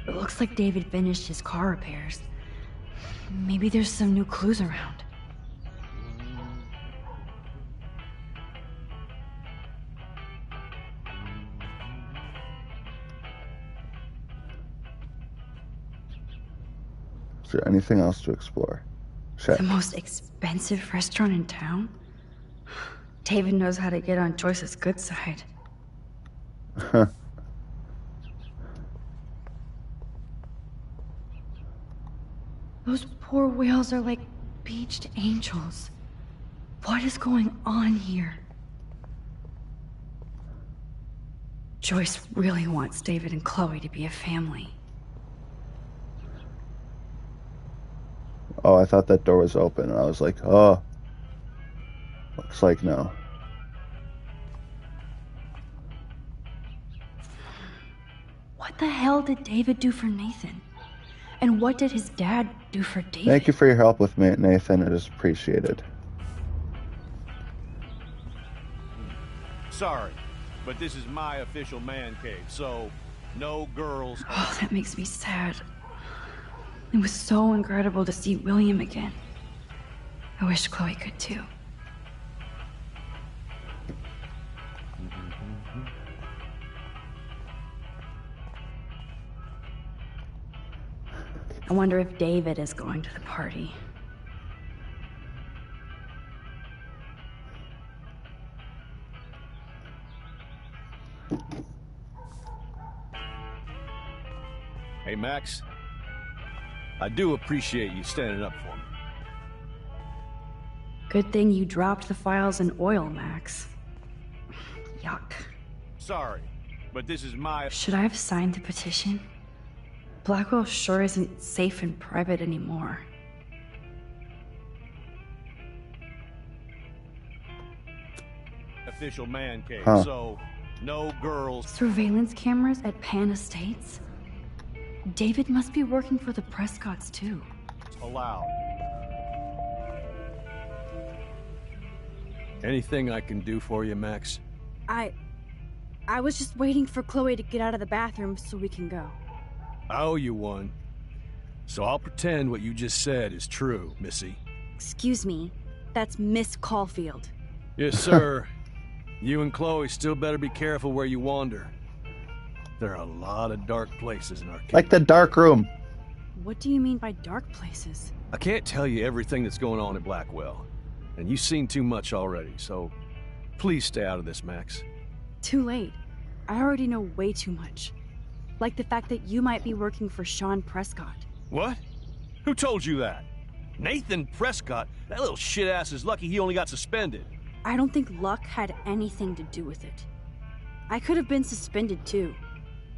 [SPEAKER 2] It looks like David finished his car repairs. Maybe there's some new clues around.
[SPEAKER 1] Is there anything else to explore? Check.
[SPEAKER 2] The most expensive restaurant in town? David knows how to get on Joyce's good side. Those poor whales are like beached angels. What is going on here? Joyce really wants David and Chloe to be a family.
[SPEAKER 1] Oh, I thought that door was open, and I was like, oh. Looks like no.
[SPEAKER 2] What the hell did David do for Nathan? And what did his dad do for David?
[SPEAKER 1] Thank you for your help with me, Nathan. It is appreciated.
[SPEAKER 7] Sorry, but this is my official man cave, so no girls.
[SPEAKER 2] Oh, that makes me sad. It was so incredible to see William again. I wish Chloe could too. I wonder if David is going to the party.
[SPEAKER 7] Hey, Max. I do appreciate you standing up for me.
[SPEAKER 2] Good thing you dropped the files in oil, Max. Yuck.
[SPEAKER 7] Sorry, but this is my...
[SPEAKER 2] Should I have signed the petition? Blackwell sure isn't safe and private anymore.
[SPEAKER 7] official man cave,
[SPEAKER 1] Huh.
[SPEAKER 7] so no girls.
[SPEAKER 2] Surveillance cameras at Pan Estates? David must be working for the Prescotts, too.
[SPEAKER 7] allowed. Anything I can do for you, Max?
[SPEAKER 8] I was just waiting for Chloe to get out of the bathroom so we can go.
[SPEAKER 7] I owe you one. So I'll pretend what you just said is true, Missy.
[SPEAKER 8] Excuse me, that's Miss Caulfield.
[SPEAKER 7] Yes, sir. You and Chloe still better be careful where you wander. There are a lot of dark places in Arcadia.
[SPEAKER 1] Like the dark room.
[SPEAKER 8] What do you mean by dark places?
[SPEAKER 7] I can't tell you everything that's going on at Blackwell. And you've seen too much already, so please stay out of this, Max.
[SPEAKER 8] Too late. I already know way too much. Like the fact that you might be working for Sean Prescott.
[SPEAKER 7] What? Who told you that? Nathan Prescott? That little shit-ass is lucky he only got suspended.
[SPEAKER 8] I don't think luck had anything to do with it. I could have been suspended too.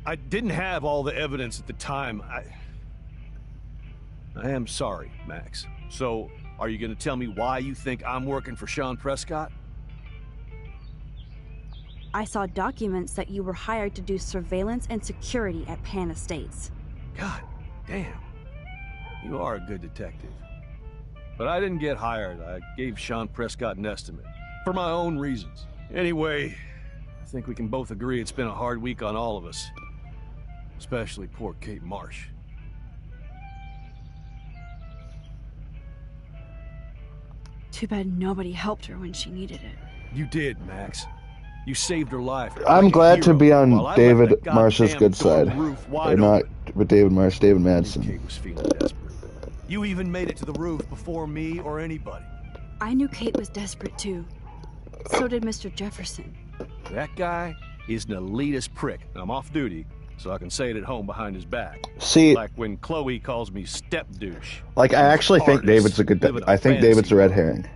[SPEAKER 7] I didn't have all the evidence at the time. I am sorry, Max. So, are you gonna tell me why you think I'm working for Sean Prescott?
[SPEAKER 8] I saw documents that you were hired to do surveillance and security at Pan Estates.
[SPEAKER 7] God damn. You are a good detective. But I didn't get hired. I gave Sean Prescott an estimate. For my own reasons. Anyway, I think we can both agree it's been a hard week on all of us. Especially poor Kate Marsh.
[SPEAKER 8] Too bad nobody helped her when she needed it.
[SPEAKER 7] You did, Max. You saved her life.
[SPEAKER 1] I'm
[SPEAKER 7] like a
[SPEAKER 1] glad to
[SPEAKER 7] hero,
[SPEAKER 1] be on
[SPEAKER 7] while I left
[SPEAKER 1] David
[SPEAKER 7] that
[SPEAKER 1] Marsh's
[SPEAKER 7] goddamn
[SPEAKER 1] good
[SPEAKER 7] dorm
[SPEAKER 1] side.
[SPEAKER 7] roof
[SPEAKER 1] Or
[SPEAKER 7] wide
[SPEAKER 1] not
[SPEAKER 7] open.
[SPEAKER 1] with David Marsh, David
[SPEAKER 7] I knew
[SPEAKER 1] Madsen.
[SPEAKER 7] Kate was feeling desperate. You even made it to the roof before me or anybody.
[SPEAKER 8] I knew Kate was desperate too. So did Mr. Jefferson.
[SPEAKER 7] That guy is an elitist prick, and I'm off duty, so I can say it at home behind his back.
[SPEAKER 1] See,
[SPEAKER 7] Like when Chloe calls me step douche.
[SPEAKER 1] like I actually think
[SPEAKER 7] Artist,
[SPEAKER 1] David's a good.
[SPEAKER 7] living a
[SPEAKER 1] I think David's a
[SPEAKER 7] fantasy
[SPEAKER 1] red
[SPEAKER 7] world.
[SPEAKER 1] herring.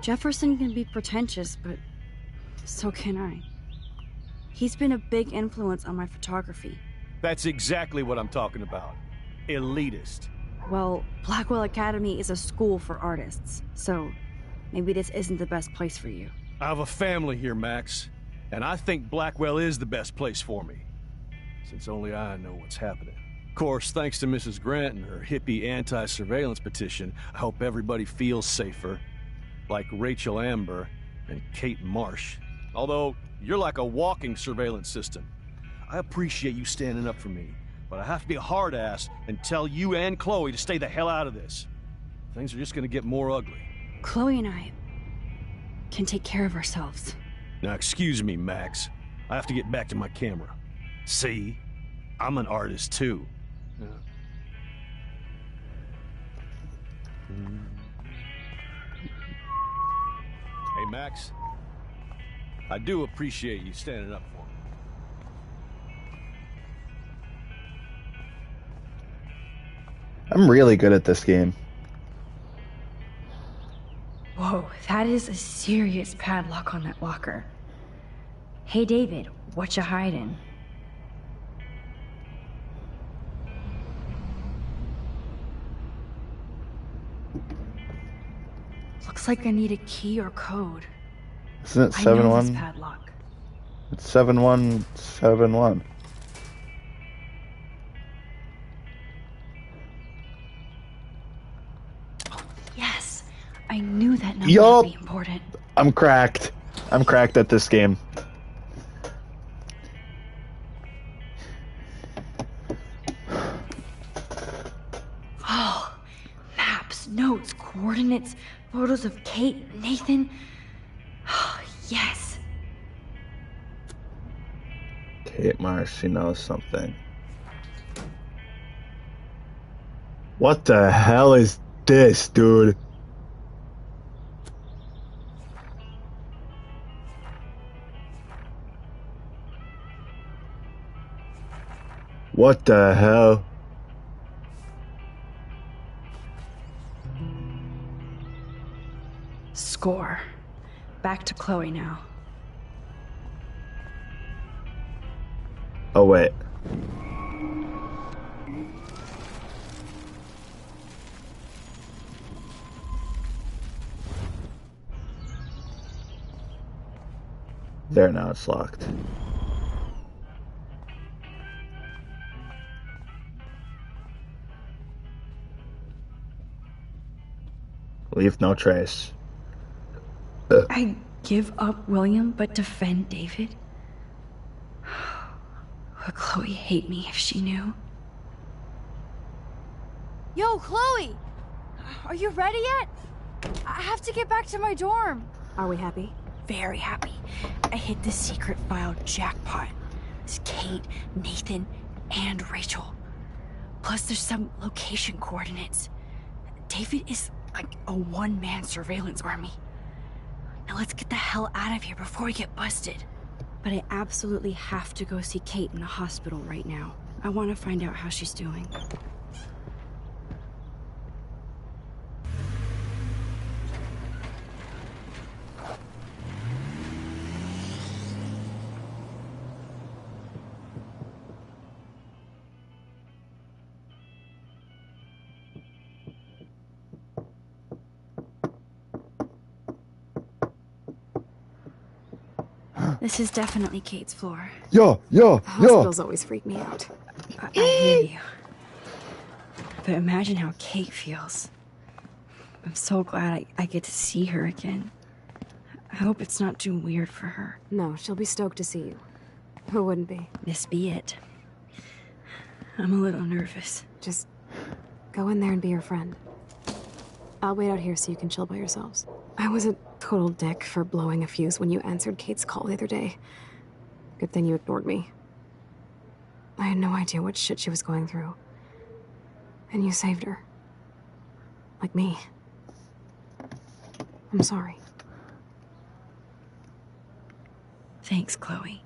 [SPEAKER 8] Jefferson can be pretentious, but so can I. He's been a big influence on my photography.
[SPEAKER 7] That's exactly what I'm talking about. Elitist.
[SPEAKER 8] Well, Blackwell Academy is a school for artists, so maybe this isn't the best place for you.
[SPEAKER 7] I have a family here, Max, and I think Blackwell is the best place for me, since only I know what's happening. Of course, thanks to Mrs. Grant and her hippie anti-surveillance petition, I hope everybody feels safer, like Rachel Amber and Kate Marsh. Although, you're like a walking surveillance system. I appreciate you standing up for me, but I have to be a hard-ass and tell you and Chloe to stay the hell out of this. Things are just gonna get more ugly.
[SPEAKER 8] Chloe and I can take care of ourselves.
[SPEAKER 7] Now, excuse me, Max. I have to get back to my camera. See? I'm an artist, too. Yeah. Hey, Max. I do appreciate you standing up for me.
[SPEAKER 1] I'm really good at this game.
[SPEAKER 2] Whoa, that is a serious padlock on that locker. Hey, David, what you hiding? Looks like I need a key or code.
[SPEAKER 1] Isn't it
[SPEAKER 2] I know this
[SPEAKER 1] 7-1?
[SPEAKER 2] padlock.
[SPEAKER 1] It's 7-1-7-1.
[SPEAKER 2] Yes, I knew that number
[SPEAKER 1] Yup.
[SPEAKER 2] would be important.
[SPEAKER 1] I'm cracked. I'm cracked at this game.
[SPEAKER 2] Oh, maps, notes, coordinates, photos of Kate, Nathan. Oh, yes.
[SPEAKER 1] Kate Marsh, she knows something. What the hell is this, dude? What the hell?
[SPEAKER 2] Score. Back to Chloe now.
[SPEAKER 1] Oh, wait. There, now it's locked. Leave no trace.
[SPEAKER 2] I give up William but defend David? Would Chloe hate me if she knew?
[SPEAKER 8] Yo, Chloe! Are you ready yet? I have to get back to my dorm.
[SPEAKER 3] Are we happy?
[SPEAKER 2] Very happy. I hit the secret file jackpot. It's Kate, Nathan, and Rachel. Plus there's some location coordinates. David is like a one-man surveillance army. Now let's get the hell out of here before we get busted. But I absolutely have to go see Kate in the hospital right now. I want to find out how she's doing. This is definitely Kate's floor.
[SPEAKER 1] Yeah.
[SPEAKER 3] Hospitals always freak me out.
[SPEAKER 2] I hear you. But imagine how Kate feels. I'm so glad I get to see her again. I hope it's not too weird for her.
[SPEAKER 3] No, she'll be stoked to see you. Who wouldn't be?
[SPEAKER 2] This be it. I'm a little nervous.
[SPEAKER 3] Just go in there and be your friend. I'll wait out here so you can chill by yourselves. I was a total dick for blowing a fuse when you answered Kate's call the other day. Good thing you ignored me. I had no idea what shit she was going through. And you saved her. Like me. I'm sorry.
[SPEAKER 2] Thanks, Chloe.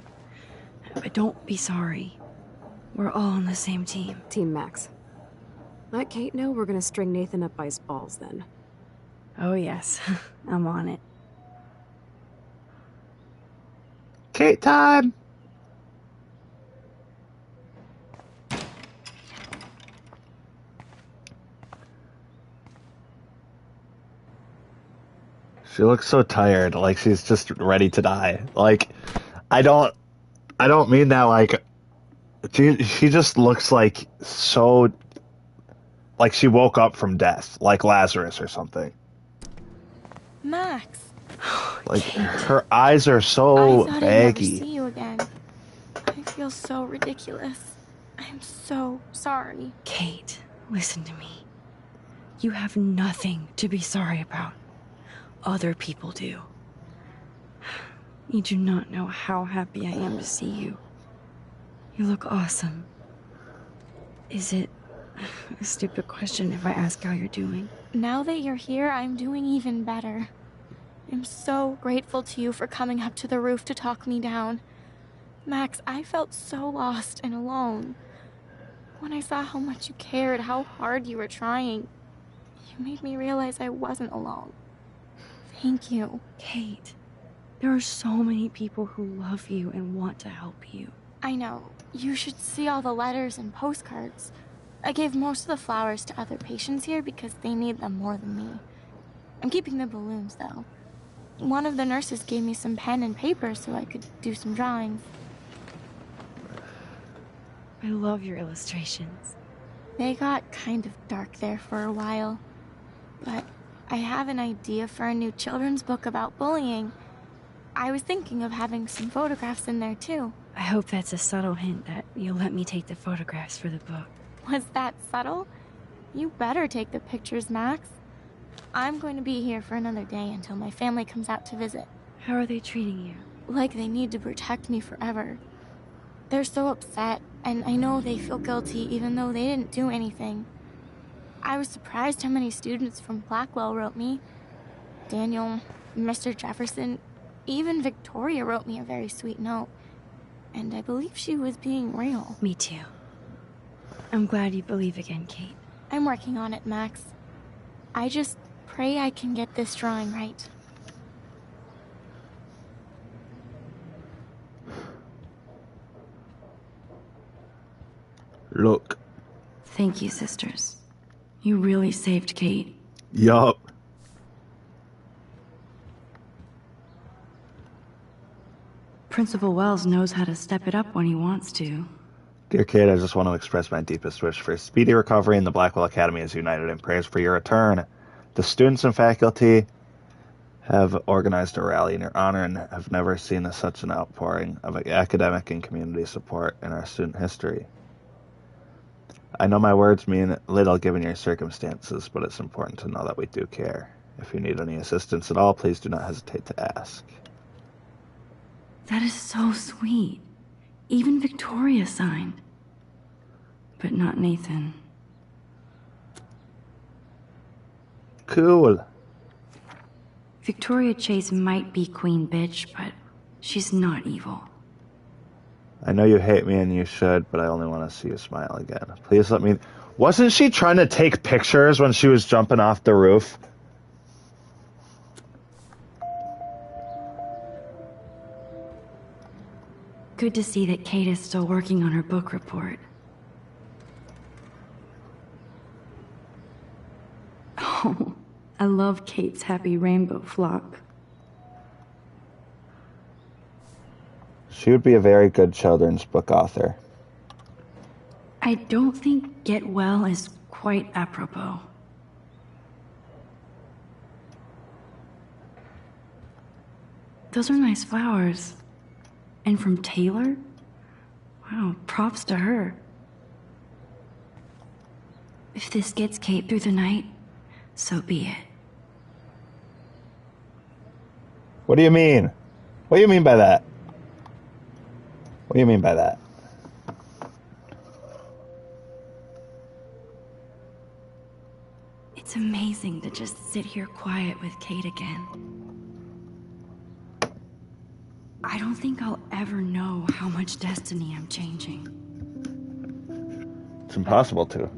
[SPEAKER 2] But don't be sorry. We're all on the same team.
[SPEAKER 3] Team Max. Let Kate know we're gonna string Nathan up by his balls then.
[SPEAKER 2] Oh yes, I'm on it.
[SPEAKER 1] Kate time! She looks so tired, like she's just ready to die. Like, I don't mean that like, she just looks like so, like she woke up from death, like Lazarus or something.
[SPEAKER 9] Max.
[SPEAKER 1] Like, her eyes are so
[SPEAKER 9] I thought I'd never
[SPEAKER 1] baggy.
[SPEAKER 9] see you again. I feel so ridiculous. I'm so sorry.
[SPEAKER 2] Kate, listen to me. You have nothing to be sorry about. Other people do. You do not know how happy I am to see you. You look awesome. Is it a stupid question if I ask how you're doing?
[SPEAKER 9] Now that you're here, I'm doing even better. I'm so grateful to you for coming up to the roof to talk me down. Max, I felt so lost and alone. When I saw how much you cared, how hard you were trying, you made me realize I wasn't alone. Thank you.
[SPEAKER 2] Kate, there are so many people who love you and want to help you.
[SPEAKER 9] I know. You should see all the letters and postcards. I gave most of the flowers to other patients here because they need them more than me. I'm keeping the balloons, though. One of the nurses gave me some pen and paper so I could do some drawings.
[SPEAKER 2] I love your illustrations.
[SPEAKER 9] They got kind of dark there for a while. But I have an idea for a new children's book about bullying. I was thinking of having some photographs in there, too.
[SPEAKER 2] I hope that's a subtle hint that you'll let me take the photographs for the book.
[SPEAKER 9] Was that subtle? You better take the pictures, Max. I'm going to be here for another day until my family comes out to visit.
[SPEAKER 2] How are they treating you?
[SPEAKER 9] Like they need to protect me forever. They're so upset, and I know they feel guilty even though they didn't do anything. I was surprised how many students from Blackwell wrote me. Daniel, Mr. Jefferson, even Victoria wrote me a very sweet note. And I believe she was being real.
[SPEAKER 2] Me too. I'm glad you believe again, Kate.
[SPEAKER 9] I'm working on it, Max. I just pray I can get this drawing right.
[SPEAKER 1] Look.
[SPEAKER 2] Thank you, sisters. You really saved Kate.
[SPEAKER 1] Yup.
[SPEAKER 2] Principal Wells knows how to step it up when he wants to.
[SPEAKER 1] Dear Kate, I just want to express my deepest wish for a speedy recovery, and the Blackwell Academy is united in prayers for your return. The students and faculty have organized a rally in your honor and have never seen such an outpouring of academic and community support in our student history. I know my words mean little given your circumstances, but it's important to know that we do care. If you need any assistance at all, please do not hesitate to ask.
[SPEAKER 2] That is so sweet. Even Victoria signed. But not Nathan.
[SPEAKER 1] Cool.
[SPEAKER 2] Victoria Chase might be Queen Bitch, but she's not evil.
[SPEAKER 1] I know you hate me and you should, but I only want to see you smile again. Please let me... Wasn't she trying to take pictures when she was jumping off the roof?
[SPEAKER 2] Good to see that Kate is still working on her book report. Oh, I love Kate's happy rainbow flock.
[SPEAKER 1] She would be a very good children's book author.
[SPEAKER 2] I don't think get well is quite apropos. Those are nice flowers. And from Taylor? Wow, props to her. If this gets Kate through the night, so be it.
[SPEAKER 1] What do you mean? What do you mean by that? What do you mean by that?
[SPEAKER 2] It's amazing to just sit here quiet with Kate again. I don't think I'll ever know how much destiny I'm changing.
[SPEAKER 1] It's impossible to.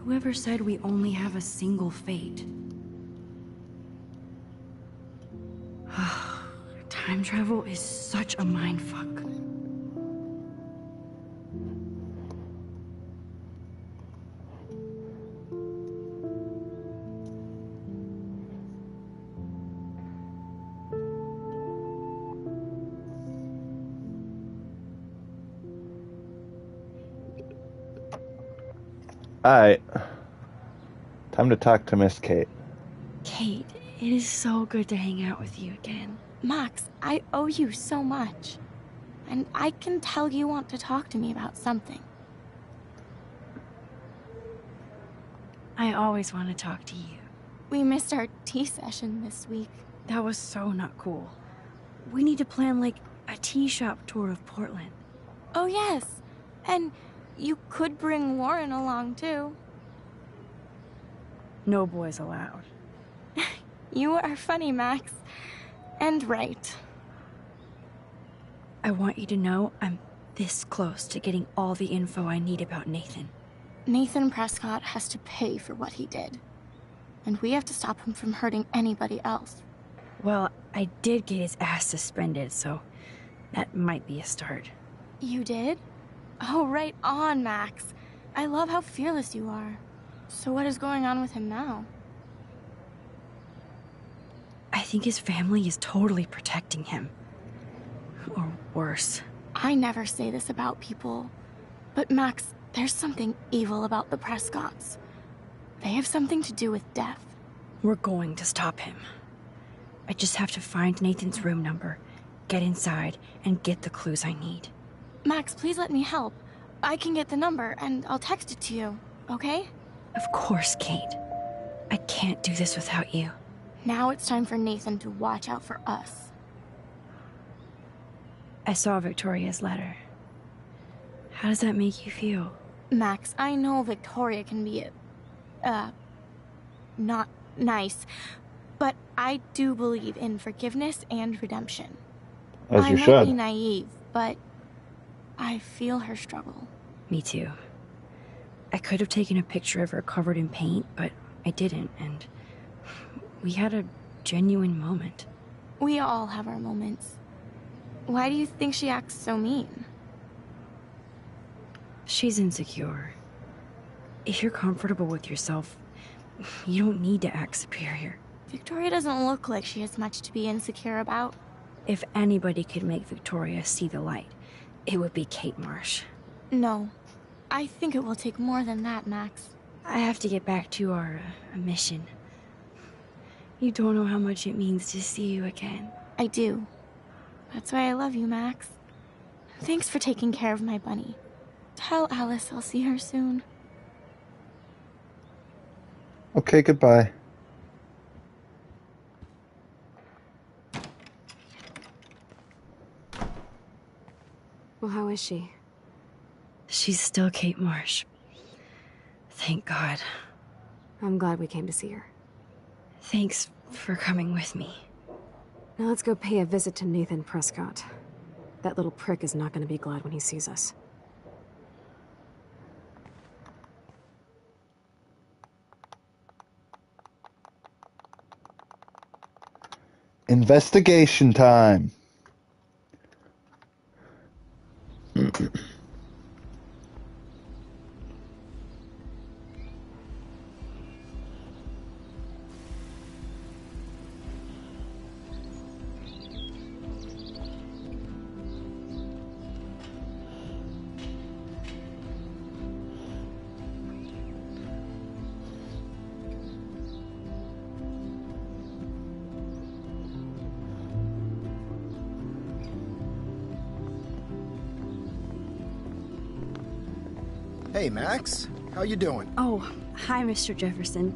[SPEAKER 2] Whoever said we only have a single fate? Time travel is such a mindfuck.
[SPEAKER 1] Alright. Time to talk to Miss Kate.
[SPEAKER 2] Kate, it is so good to hang out with you again.
[SPEAKER 9] Max, I owe you so much. And I can tell you want to talk to me about something.
[SPEAKER 2] I always want to talk to you.
[SPEAKER 9] We missed our tea session this week.
[SPEAKER 2] That was so not cool. We need to plan, like, a tea shop tour of Portland.
[SPEAKER 9] Oh, yes. And you could bring Warren along, too.
[SPEAKER 2] No boys allowed.
[SPEAKER 9] You are funny, Max. And right.
[SPEAKER 2] I want you to know I'm this close to getting all the info I need about Nathan.
[SPEAKER 9] Nathan Prescott has to pay for what he did. And we have to stop him from hurting anybody else.
[SPEAKER 2] Well, I did get his ass suspended, so that might be a start.
[SPEAKER 9] You did? Oh, right on, Max. I love how fearless you are. So what is going on with him now?
[SPEAKER 2] I think his family is totally protecting him. Or worse.
[SPEAKER 9] I never say this about people. But Max, there's something evil about the Prescotts. They have something to do with death.
[SPEAKER 2] We're going to stop him. I just have to find Nathan's room number, get inside, and get the clues I need.
[SPEAKER 9] Max, please let me help. I can get the number, and I'll text it to you, okay?
[SPEAKER 2] Of course, Kate. I can't do this without you.
[SPEAKER 9] Now it's time for Nathan to watch out for us.
[SPEAKER 2] I saw Victoria's letter. How does that make you feel?
[SPEAKER 9] Max, I know Victoria can be not nice, but I do believe in forgiveness and redemption.
[SPEAKER 1] As you
[SPEAKER 9] I
[SPEAKER 1] should.
[SPEAKER 9] might be naive, but I feel her struggle.
[SPEAKER 2] Me too. I could have taken a picture of her covered in paint, but I didn't, and we had a genuine moment.
[SPEAKER 9] We all have our moments. Why do you think she acts so mean?
[SPEAKER 2] She's insecure. If you're comfortable with yourself, you don't need to act superior.
[SPEAKER 9] Victoria doesn't look like she has much to be insecure about.
[SPEAKER 2] If anybody could make Victoria see the light, it would be Kate Marsh.
[SPEAKER 9] No. I think it will take more than that, Max.
[SPEAKER 2] I have to get back to our mission. You don't know how much it means to see you again.
[SPEAKER 9] I do. That's why I love you, Max. Thanks for taking care of my bunny. Tell Alice I'll see her soon.
[SPEAKER 1] Okay, goodbye.
[SPEAKER 3] Well, how is she?
[SPEAKER 2] She's still Kate Marsh. Thank God.
[SPEAKER 3] I'm glad we came to see her.
[SPEAKER 2] Thanks for coming with me.
[SPEAKER 3] Now let's go pay a visit to Nathan Prescott. That little prick is not going to be glad when he sees us.
[SPEAKER 1] Investigation time.
[SPEAKER 10] Hey, Max. How you doing?
[SPEAKER 8] Oh, hi, Mr. Jefferson.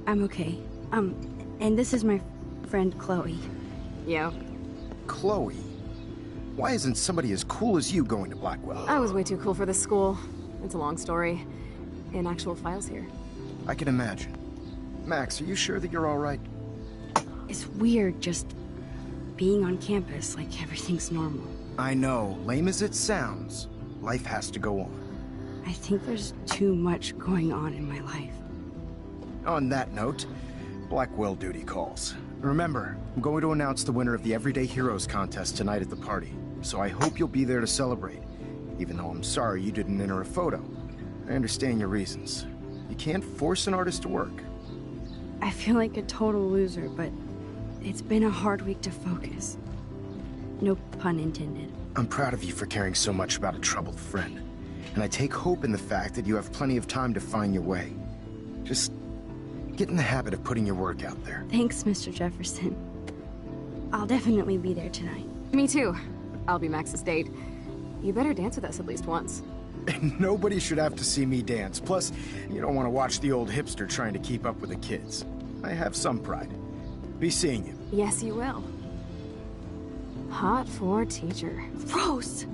[SPEAKER 8] I'm okay. And this is my friend Chloe.
[SPEAKER 3] Yo.
[SPEAKER 10] Chloe. Why isn't somebody as cool as you going to Blackwell?
[SPEAKER 3] I was way too cool for this school. It's a long story. In actual files here.
[SPEAKER 10] I can imagine. Max, are you sure that you're all right?
[SPEAKER 8] It's weird just being on campus like everything's normal.
[SPEAKER 10] I know. Lame as it sounds, life has to go on.
[SPEAKER 8] I think there's too much going on in my life.
[SPEAKER 10] On that note, Blackwell duty calls. Remember, I'm going to announce the winner of the Everyday Heroes contest tonight at the party, so I hope you'll be there to celebrate, even though I'm sorry you didn't enter a photo. I understand your reasons. You can't force an artist to work.
[SPEAKER 8] I feel like a total loser, but it's been a hard week to focus. No pun intended.
[SPEAKER 10] I'm proud of you for caring so much about a troubled friend, and I take hope in the fact that you have plenty of time to find your way. Just get in the habit of putting your work out there.
[SPEAKER 8] Thanks, Mr. Jefferson. I'll definitely be there tonight.
[SPEAKER 3] Me too. I'll be Max's date. You better dance with us at least once.
[SPEAKER 10] Nobody should have to see me dance. Plus, you don't want to watch the old hipster trying to keep up with the kids. I have some pride. Be seeing you.
[SPEAKER 3] Yes, you will. Hot for teacher.
[SPEAKER 8] Rose!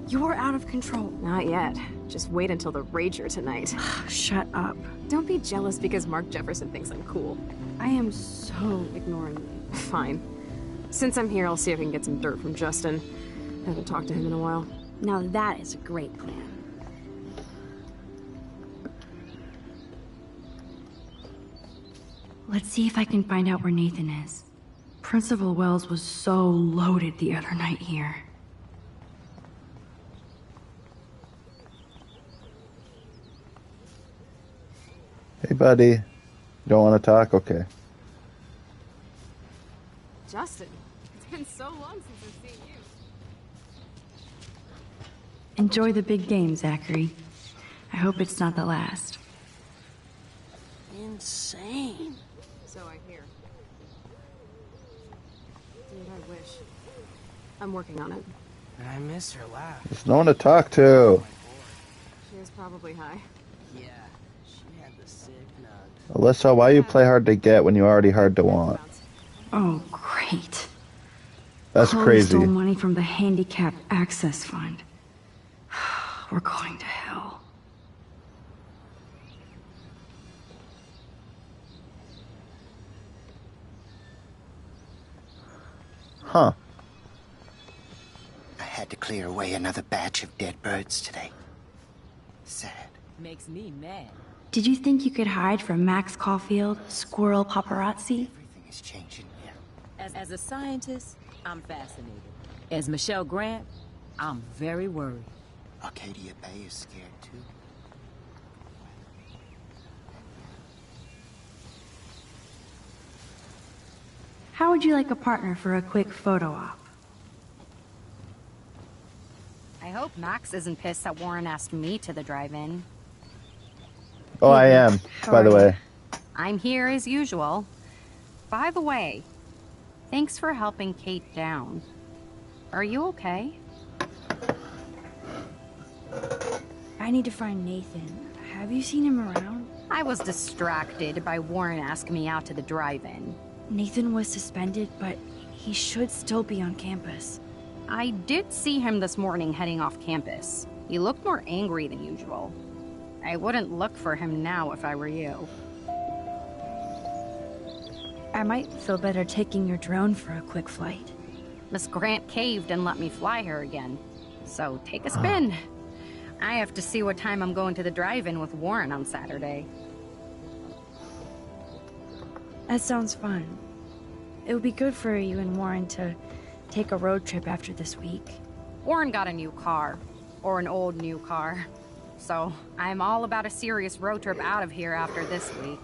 [SPEAKER 8] You're out of control.
[SPEAKER 3] Not yet. Just wait until the Rager tonight.
[SPEAKER 8] Shut up.
[SPEAKER 3] Don't be jealous because Mark Jefferson thinks I'm cool.
[SPEAKER 8] I am so ignoring you.
[SPEAKER 3] Fine. Since I'm here, I'll see if I can get some dirt from Justin. Haven't talked to him in a while.
[SPEAKER 8] Now that is a great plan. Let's see if I can find out where Nathan is. Principal Wells was so loaded the other night here.
[SPEAKER 1] Hey, buddy. You don't want to talk? Okay.
[SPEAKER 3] Justin, it's been so long since I've seen you.
[SPEAKER 8] Enjoy the big game, Zachary. I hope it's not the last.
[SPEAKER 5] Insane.
[SPEAKER 3] So I hear. Dude, I wish. I'm working on it.
[SPEAKER 11] And I miss her laugh.
[SPEAKER 1] There's no one to talk to.
[SPEAKER 3] She was probably high.
[SPEAKER 11] Yeah, she had the sick nugs.
[SPEAKER 1] Alyssa, why you play hard to get when you already hard to want?
[SPEAKER 8] Oh, great.
[SPEAKER 1] That's
[SPEAKER 8] Chloe
[SPEAKER 1] crazy.
[SPEAKER 8] stole money from the Handicapped Access Fund. We're going to hell.
[SPEAKER 1] Huh.
[SPEAKER 12] I had to clear away another batch of dead birds today. Sad.
[SPEAKER 13] Makes me mad.
[SPEAKER 8] Did you think you could hide from Max Caulfield, squirrel paparazzi?
[SPEAKER 12] Everything is changing here.
[SPEAKER 13] As a scientist, I'm fascinated. As Michelle Grant, I'm very worried.
[SPEAKER 12] Arcadia Bay is scared too.
[SPEAKER 8] How would you like a partner for a quick photo op?
[SPEAKER 14] I hope Max isn't pissed that Warren asked me to the drive-in.
[SPEAKER 1] Oh, I am, by the way.
[SPEAKER 14] I'm here as usual. By the way, thanks for helping Kate down. Are you okay?
[SPEAKER 8] I need to find Nathan. Have you seen him around?
[SPEAKER 14] I was distracted by Warren asking me out to the drive-in.
[SPEAKER 8] Nathan was suspended, but he should still be on campus.
[SPEAKER 14] I did see him this morning heading off campus. He looked more angry than usual. I wouldn't look for him now if I were you.
[SPEAKER 8] I might feel better taking your drone for a quick flight.
[SPEAKER 14] Miss Grant caved and let me fly her again. So take a spin. I have to see what time I'm going to the drive-in with Warren on Saturday.
[SPEAKER 8] That sounds fun. It would be good for you and Warren to take a road trip after this week.
[SPEAKER 14] Warren got a new car. Or an old new car. So I'm all about a serious road trip out of here after this week.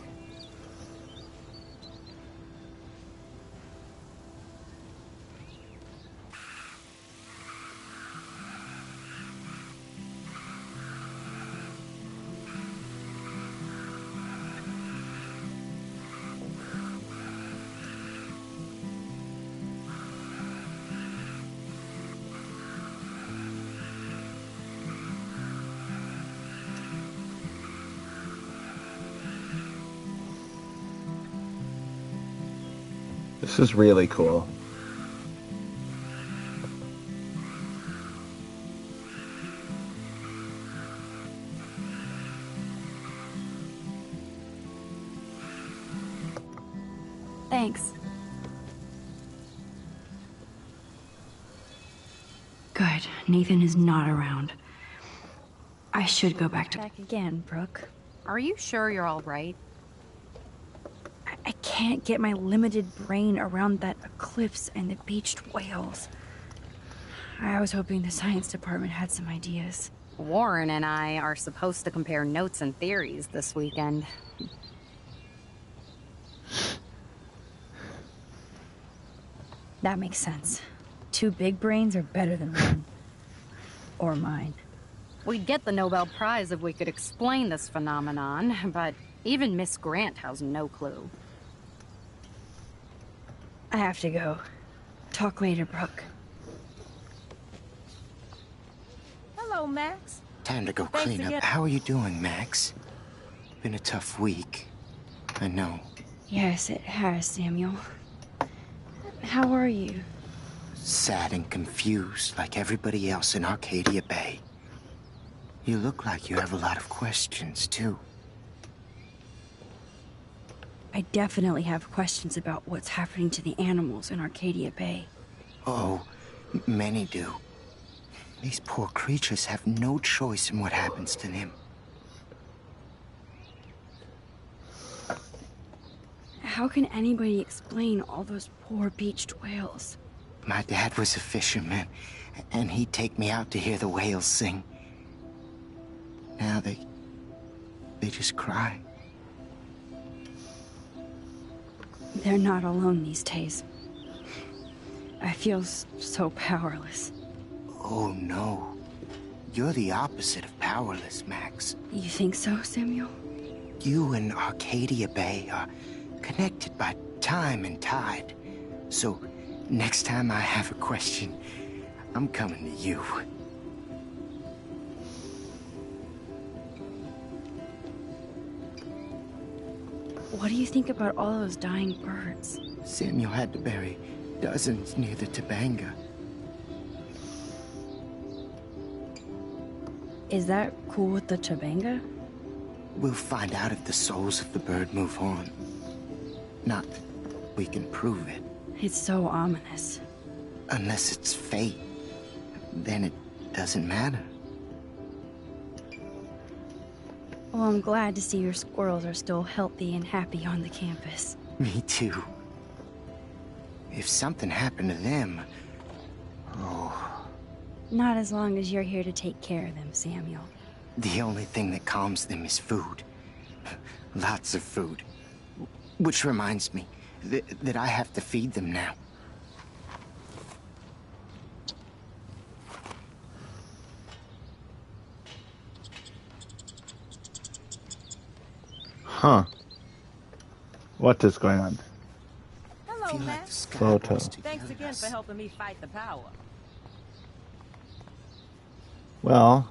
[SPEAKER 1] This is really cool.
[SPEAKER 8] Thanks. Good. Nathan is not around. I should go back again, Brooke.
[SPEAKER 14] Are you sure you're all right?
[SPEAKER 8] I can't get my limited brain around that eclipse and the beached whales. I was hoping the science department had some ideas.
[SPEAKER 14] Warren and I are supposed to compare notes and theories this weekend.
[SPEAKER 8] That makes sense. 2 big brains are better than 1. Or mine.
[SPEAKER 14] We'd get the Nobel Prize if we could explain this phenomenon, but even Miss Grant has no clue.
[SPEAKER 8] I have to go. Talk later, Brooke.
[SPEAKER 11] Hello, Max.
[SPEAKER 12] Time to go
[SPEAKER 11] Thanks
[SPEAKER 12] clean
[SPEAKER 11] again.
[SPEAKER 12] up. How are you doing, Max? Been a tough week. I know.
[SPEAKER 8] Yes, it has, Samuel. How are you?
[SPEAKER 12] Sad and confused like everybody else in Arcadia Bay. You look like you have a lot of questions, too.
[SPEAKER 8] I definitely have questions about what's happening to the animals in Arcadia Bay.
[SPEAKER 12] Oh, many do. These poor creatures have no choice in what happens to them.
[SPEAKER 8] How can anybody explain all those poor beached whales?
[SPEAKER 12] My dad was a fisherman, and he'd take me out to hear the whales sing. Now they just cry.
[SPEAKER 8] They're not alone these days. I feel so powerless.
[SPEAKER 12] Oh no. You're the opposite of powerless, Max.
[SPEAKER 8] You think so, Samuel?
[SPEAKER 12] You and Arcadia Bay are connected by time and tide. So, next time I have a question, I'm coming to you.
[SPEAKER 8] What do you think about all those dying birds?
[SPEAKER 12] Samuel had to bury dozens near the Tabanga.
[SPEAKER 8] Is that cool with the Chabanga?
[SPEAKER 12] We'll find out if the souls of the bird move on. Not that we can prove it.
[SPEAKER 8] It's so ominous.
[SPEAKER 12] Unless it's fate, then it doesn't matter.
[SPEAKER 8] Well, I'm glad to see your squirrels are still healthy and happy on the campus.
[SPEAKER 12] Me too. If something happened to them... Oh,
[SPEAKER 8] Not as long as you're here to take care of them, Samuel.
[SPEAKER 12] the only thing that calms them is food. Lots of food. Which reminds me that I have to feed them now.
[SPEAKER 1] Huh. What is going on?
[SPEAKER 11] Hello, Max.
[SPEAKER 1] Photo.
[SPEAKER 11] Thanks again for helping me fight the power.
[SPEAKER 1] Well,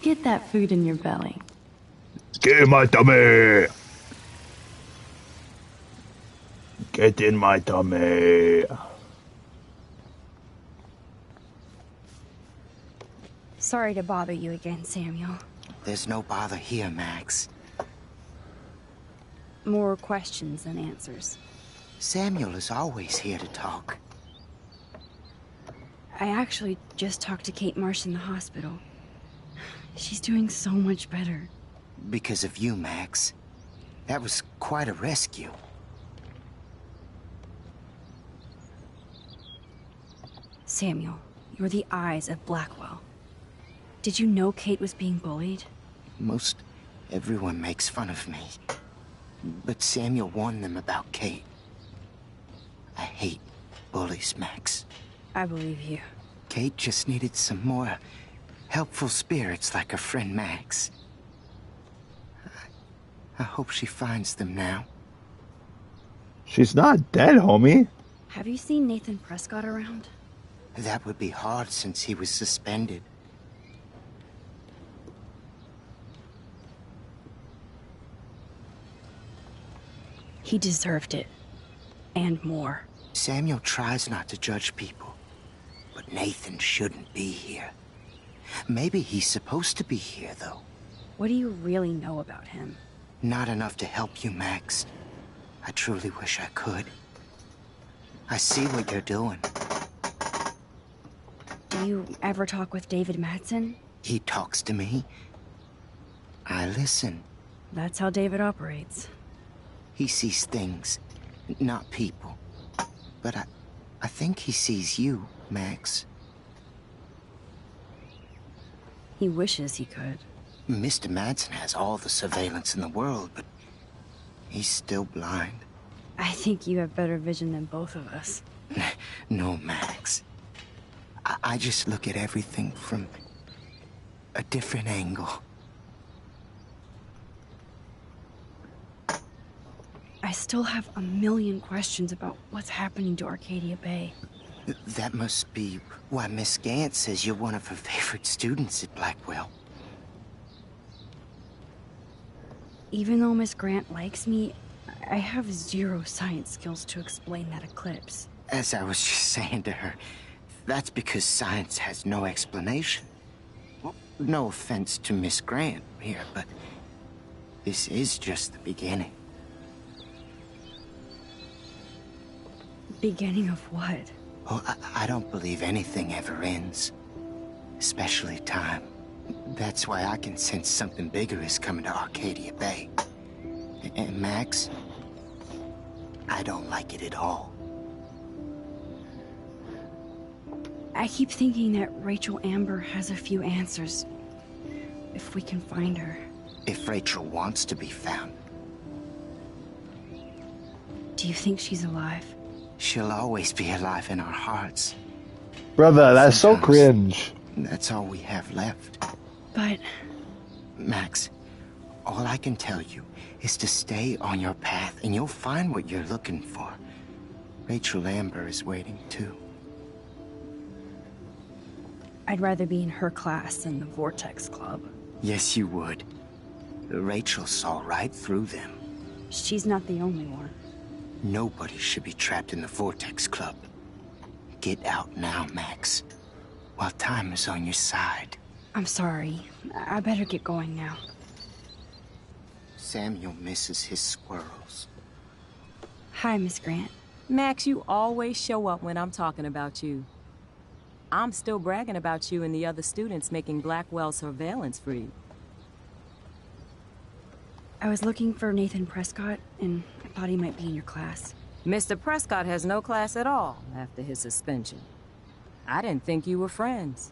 [SPEAKER 8] Get that food in your belly.
[SPEAKER 1] get in my tummy. Get in my tummy.
[SPEAKER 8] Sorry to bother you again, Samuel.
[SPEAKER 12] There's no bother here, Max.
[SPEAKER 8] More questions than answers.
[SPEAKER 12] Samuel is always here to talk.
[SPEAKER 8] I actually just talked to Kate Marsh in the hospital. She's doing so much better.
[SPEAKER 12] Because of you, Max. That was quite a rescue.
[SPEAKER 8] Samuel, you're the eyes of Blackwell. Did you know Kate was being bullied?
[SPEAKER 12] Most everyone makes fun of me. But Samuel warned them about Kate. I hate bullies, Max.
[SPEAKER 8] I believe you.
[SPEAKER 12] Kate just needed some more helpful spirits like her friend Max. I hope she finds them now.
[SPEAKER 1] She's not dead, homie.
[SPEAKER 8] Have you seen Nathan Prescott around?
[SPEAKER 12] That would be hard since he was suspended.
[SPEAKER 2] He deserved it. And more.
[SPEAKER 12] Samuel tries not to judge people, but Nathan shouldn't be here. Maybe he's supposed to be here, though.
[SPEAKER 2] What do you really know about him?
[SPEAKER 12] Not enough to help you, Max. I truly wish I could. I see what you're doing.
[SPEAKER 2] Do you ever talk with David Madsen?
[SPEAKER 12] He talks to me. I listen.
[SPEAKER 2] That's how David operates.
[SPEAKER 12] He sees things, not people. But I think he sees you, Max.
[SPEAKER 2] He wishes he could.
[SPEAKER 12] Mr. Madsen has all the surveillance in the world, but he's still blind.
[SPEAKER 2] I think you have better vision than both of us.
[SPEAKER 12] No, Max. I just look at everything from a different angle.
[SPEAKER 2] I still have a million questions about what's happening to Arcadia Bay.
[SPEAKER 12] That must be why Miss Gant says you're one of her favorite students at Blackwell.
[SPEAKER 2] Even though Miss Grant likes me, I have zero science skills to explain that eclipse.
[SPEAKER 12] As I was just saying to her, that's because science has no explanation. Well, no offense to Miss Grant here, but this is just the beginning.
[SPEAKER 2] Beginning of what?
[SPEAKER 12] Oh, I don't believe anything ever ends. Especially time. That's why I can sense something bigger is coming to Arcadia Bay. And Max, I don't like it at all.
[SPEAKER 2] I keep thinking that Rachel Amber has a few answers. If we can find her.
[SPEAKER 12] If Rachel wants to be found.
[SPEAKER 2] Do you think she's alive?
[SPEAKER 12] She'll always be alive in our hearts.
[SPEAKER 1] Brother, that's
[SPEAKER 12] Sometimes
[SPEAKER 1] so cringe.
[SPEAKER 12] That's all we have left.
[SPEAKER 2] But...
[SPEAKER 12] Max, all I can tell you is to stay on your path and you'll find what you're looking for. Rachel Amber is waiting too.
[SPEAKER 2] I'd rather be in her class than the Vortex Club.
[SPEAKER 12] Yes, you would. Rachel saw right through them.
[SPEAKER 2] She's not the only one.
[SPEAKER 12] Nobody should be trapped in the Vortex Club. Get out now, Max, while time is on your side.
[SPEAKER 2] I'm sorry. I better get going now.
[SPEAKER 12] Samuel misses his squirrels.
[SPEAKER 2] Hi, Miss Grant.
[SPEAKER 11] Max, you always show up when I'm talking about you. I'm still bragging about you and the other students making Blackwell surveillance free.
[SPEAKER 2] I was looking for Nathan Prescott, and I thought he might be in your class.
[SPEAKER 11] Mr. Prescott has no class at all after his suspension. I didn't think you were friends.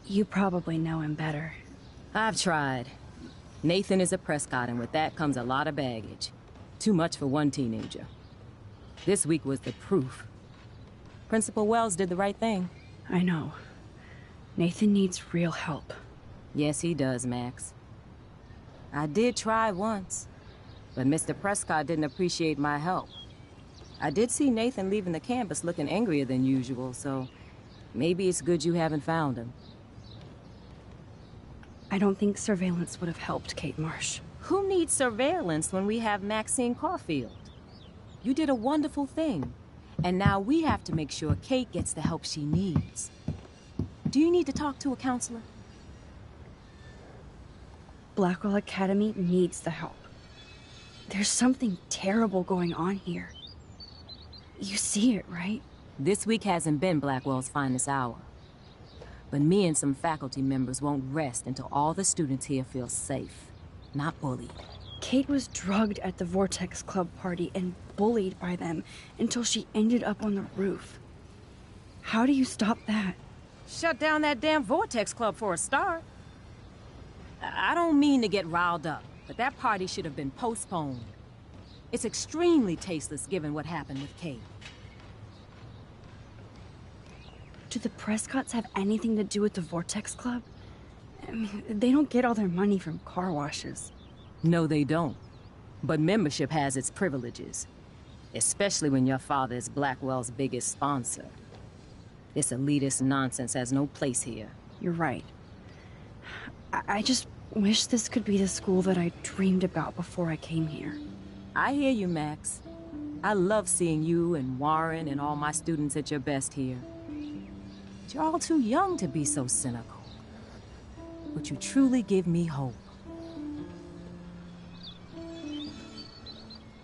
[SPEAKER 2] You probably know him better.
[SPEAKER 11] I've tried. Nathan is a Prescott, and with that comes a lot of baggage. Too much for one teenager. This week was the proof. Principal Wells did the right thing.
[SPEAKER 2] I know. Nathan needs real help.
[SPEAKER 11] Yes, he does, Max. I did try once, but Mr. Prescott didn't appreciate my help. I did see Nathan leaving the campus looking angrier than usual, so maybe it's good you haven't found him.
[SPEAKER 2] I don't think surveillance would have helped Kate Marsh.
[SPEAKER 11] Who needs surveillance when we have Maxine Caulfield? You did a wonderful thing, and now we have to make sure Kate gets the help she needs. Do you need to talk to a counselor?
[SPEAKER 2] Blackwell Academy needs the help. There's something terrible going on here. You see it, right?
[SPEAKER 11] This week hasn't been Blackwell's finest hour. But me and some faculty members won't rest until all the students here feel safe, not bullied.
[SPEAKER 2] Kate was drugged at the Vortex Club party and bullied by them until she ended up on the roof. How do you stop that?
[SPEAKER 11] Shut down that damn Vortex Club for a start. I don't mean to get riled up, but that party should have been postponed. It's extremely tasteless given what happened with Kate.
[SPEAKER 2] Do the Prescotts have anything to do with the Vortex Club? I mean, they don't get all their money from car washes.
[SPEAKER 11] No, they don't. But membership has its privileges. Especially when your father is Blackwell's biggest sponsor. This elitist nonsense has no place here.
[SPEAKER 2] You're right. I just wish this could be the school that I dreamed about before I came here.
[SPEAKER 11] I hear you, Max. I love seeing you and Warren and all my students at your best here. But you're all too young to be so cynical. But you truly give me hope.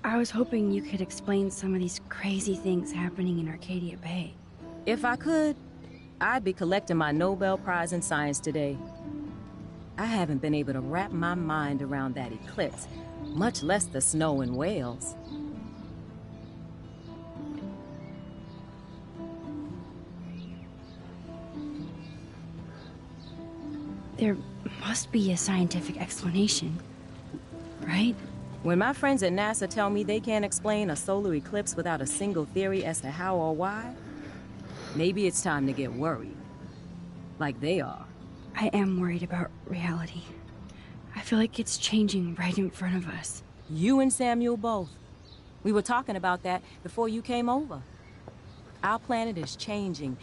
[SPEAKER 2] I was hoping you could explain some of these crazy things happening in Arcadia Bay.
[SPEAKER 11] If I could, I'd be collecting my Nobel Prize in Science today. I haven't been able to wrap my mind around that eclipse, much less the snow in Wales.
[SPEAKER 2] There must be a scientific explanation, right?
[SPEAKER 11] When my friends at NASA tell me they can't explain a solar eclipse without a single theory as to how or why, maybe it's time to get worried. Like they are.
[SPEAKER 2] I am worried about reality. I feel like it's changing right in front of us.
[SPEAKER 11] You and Samuel both. We were talking about that before you came over. Our planet is changing.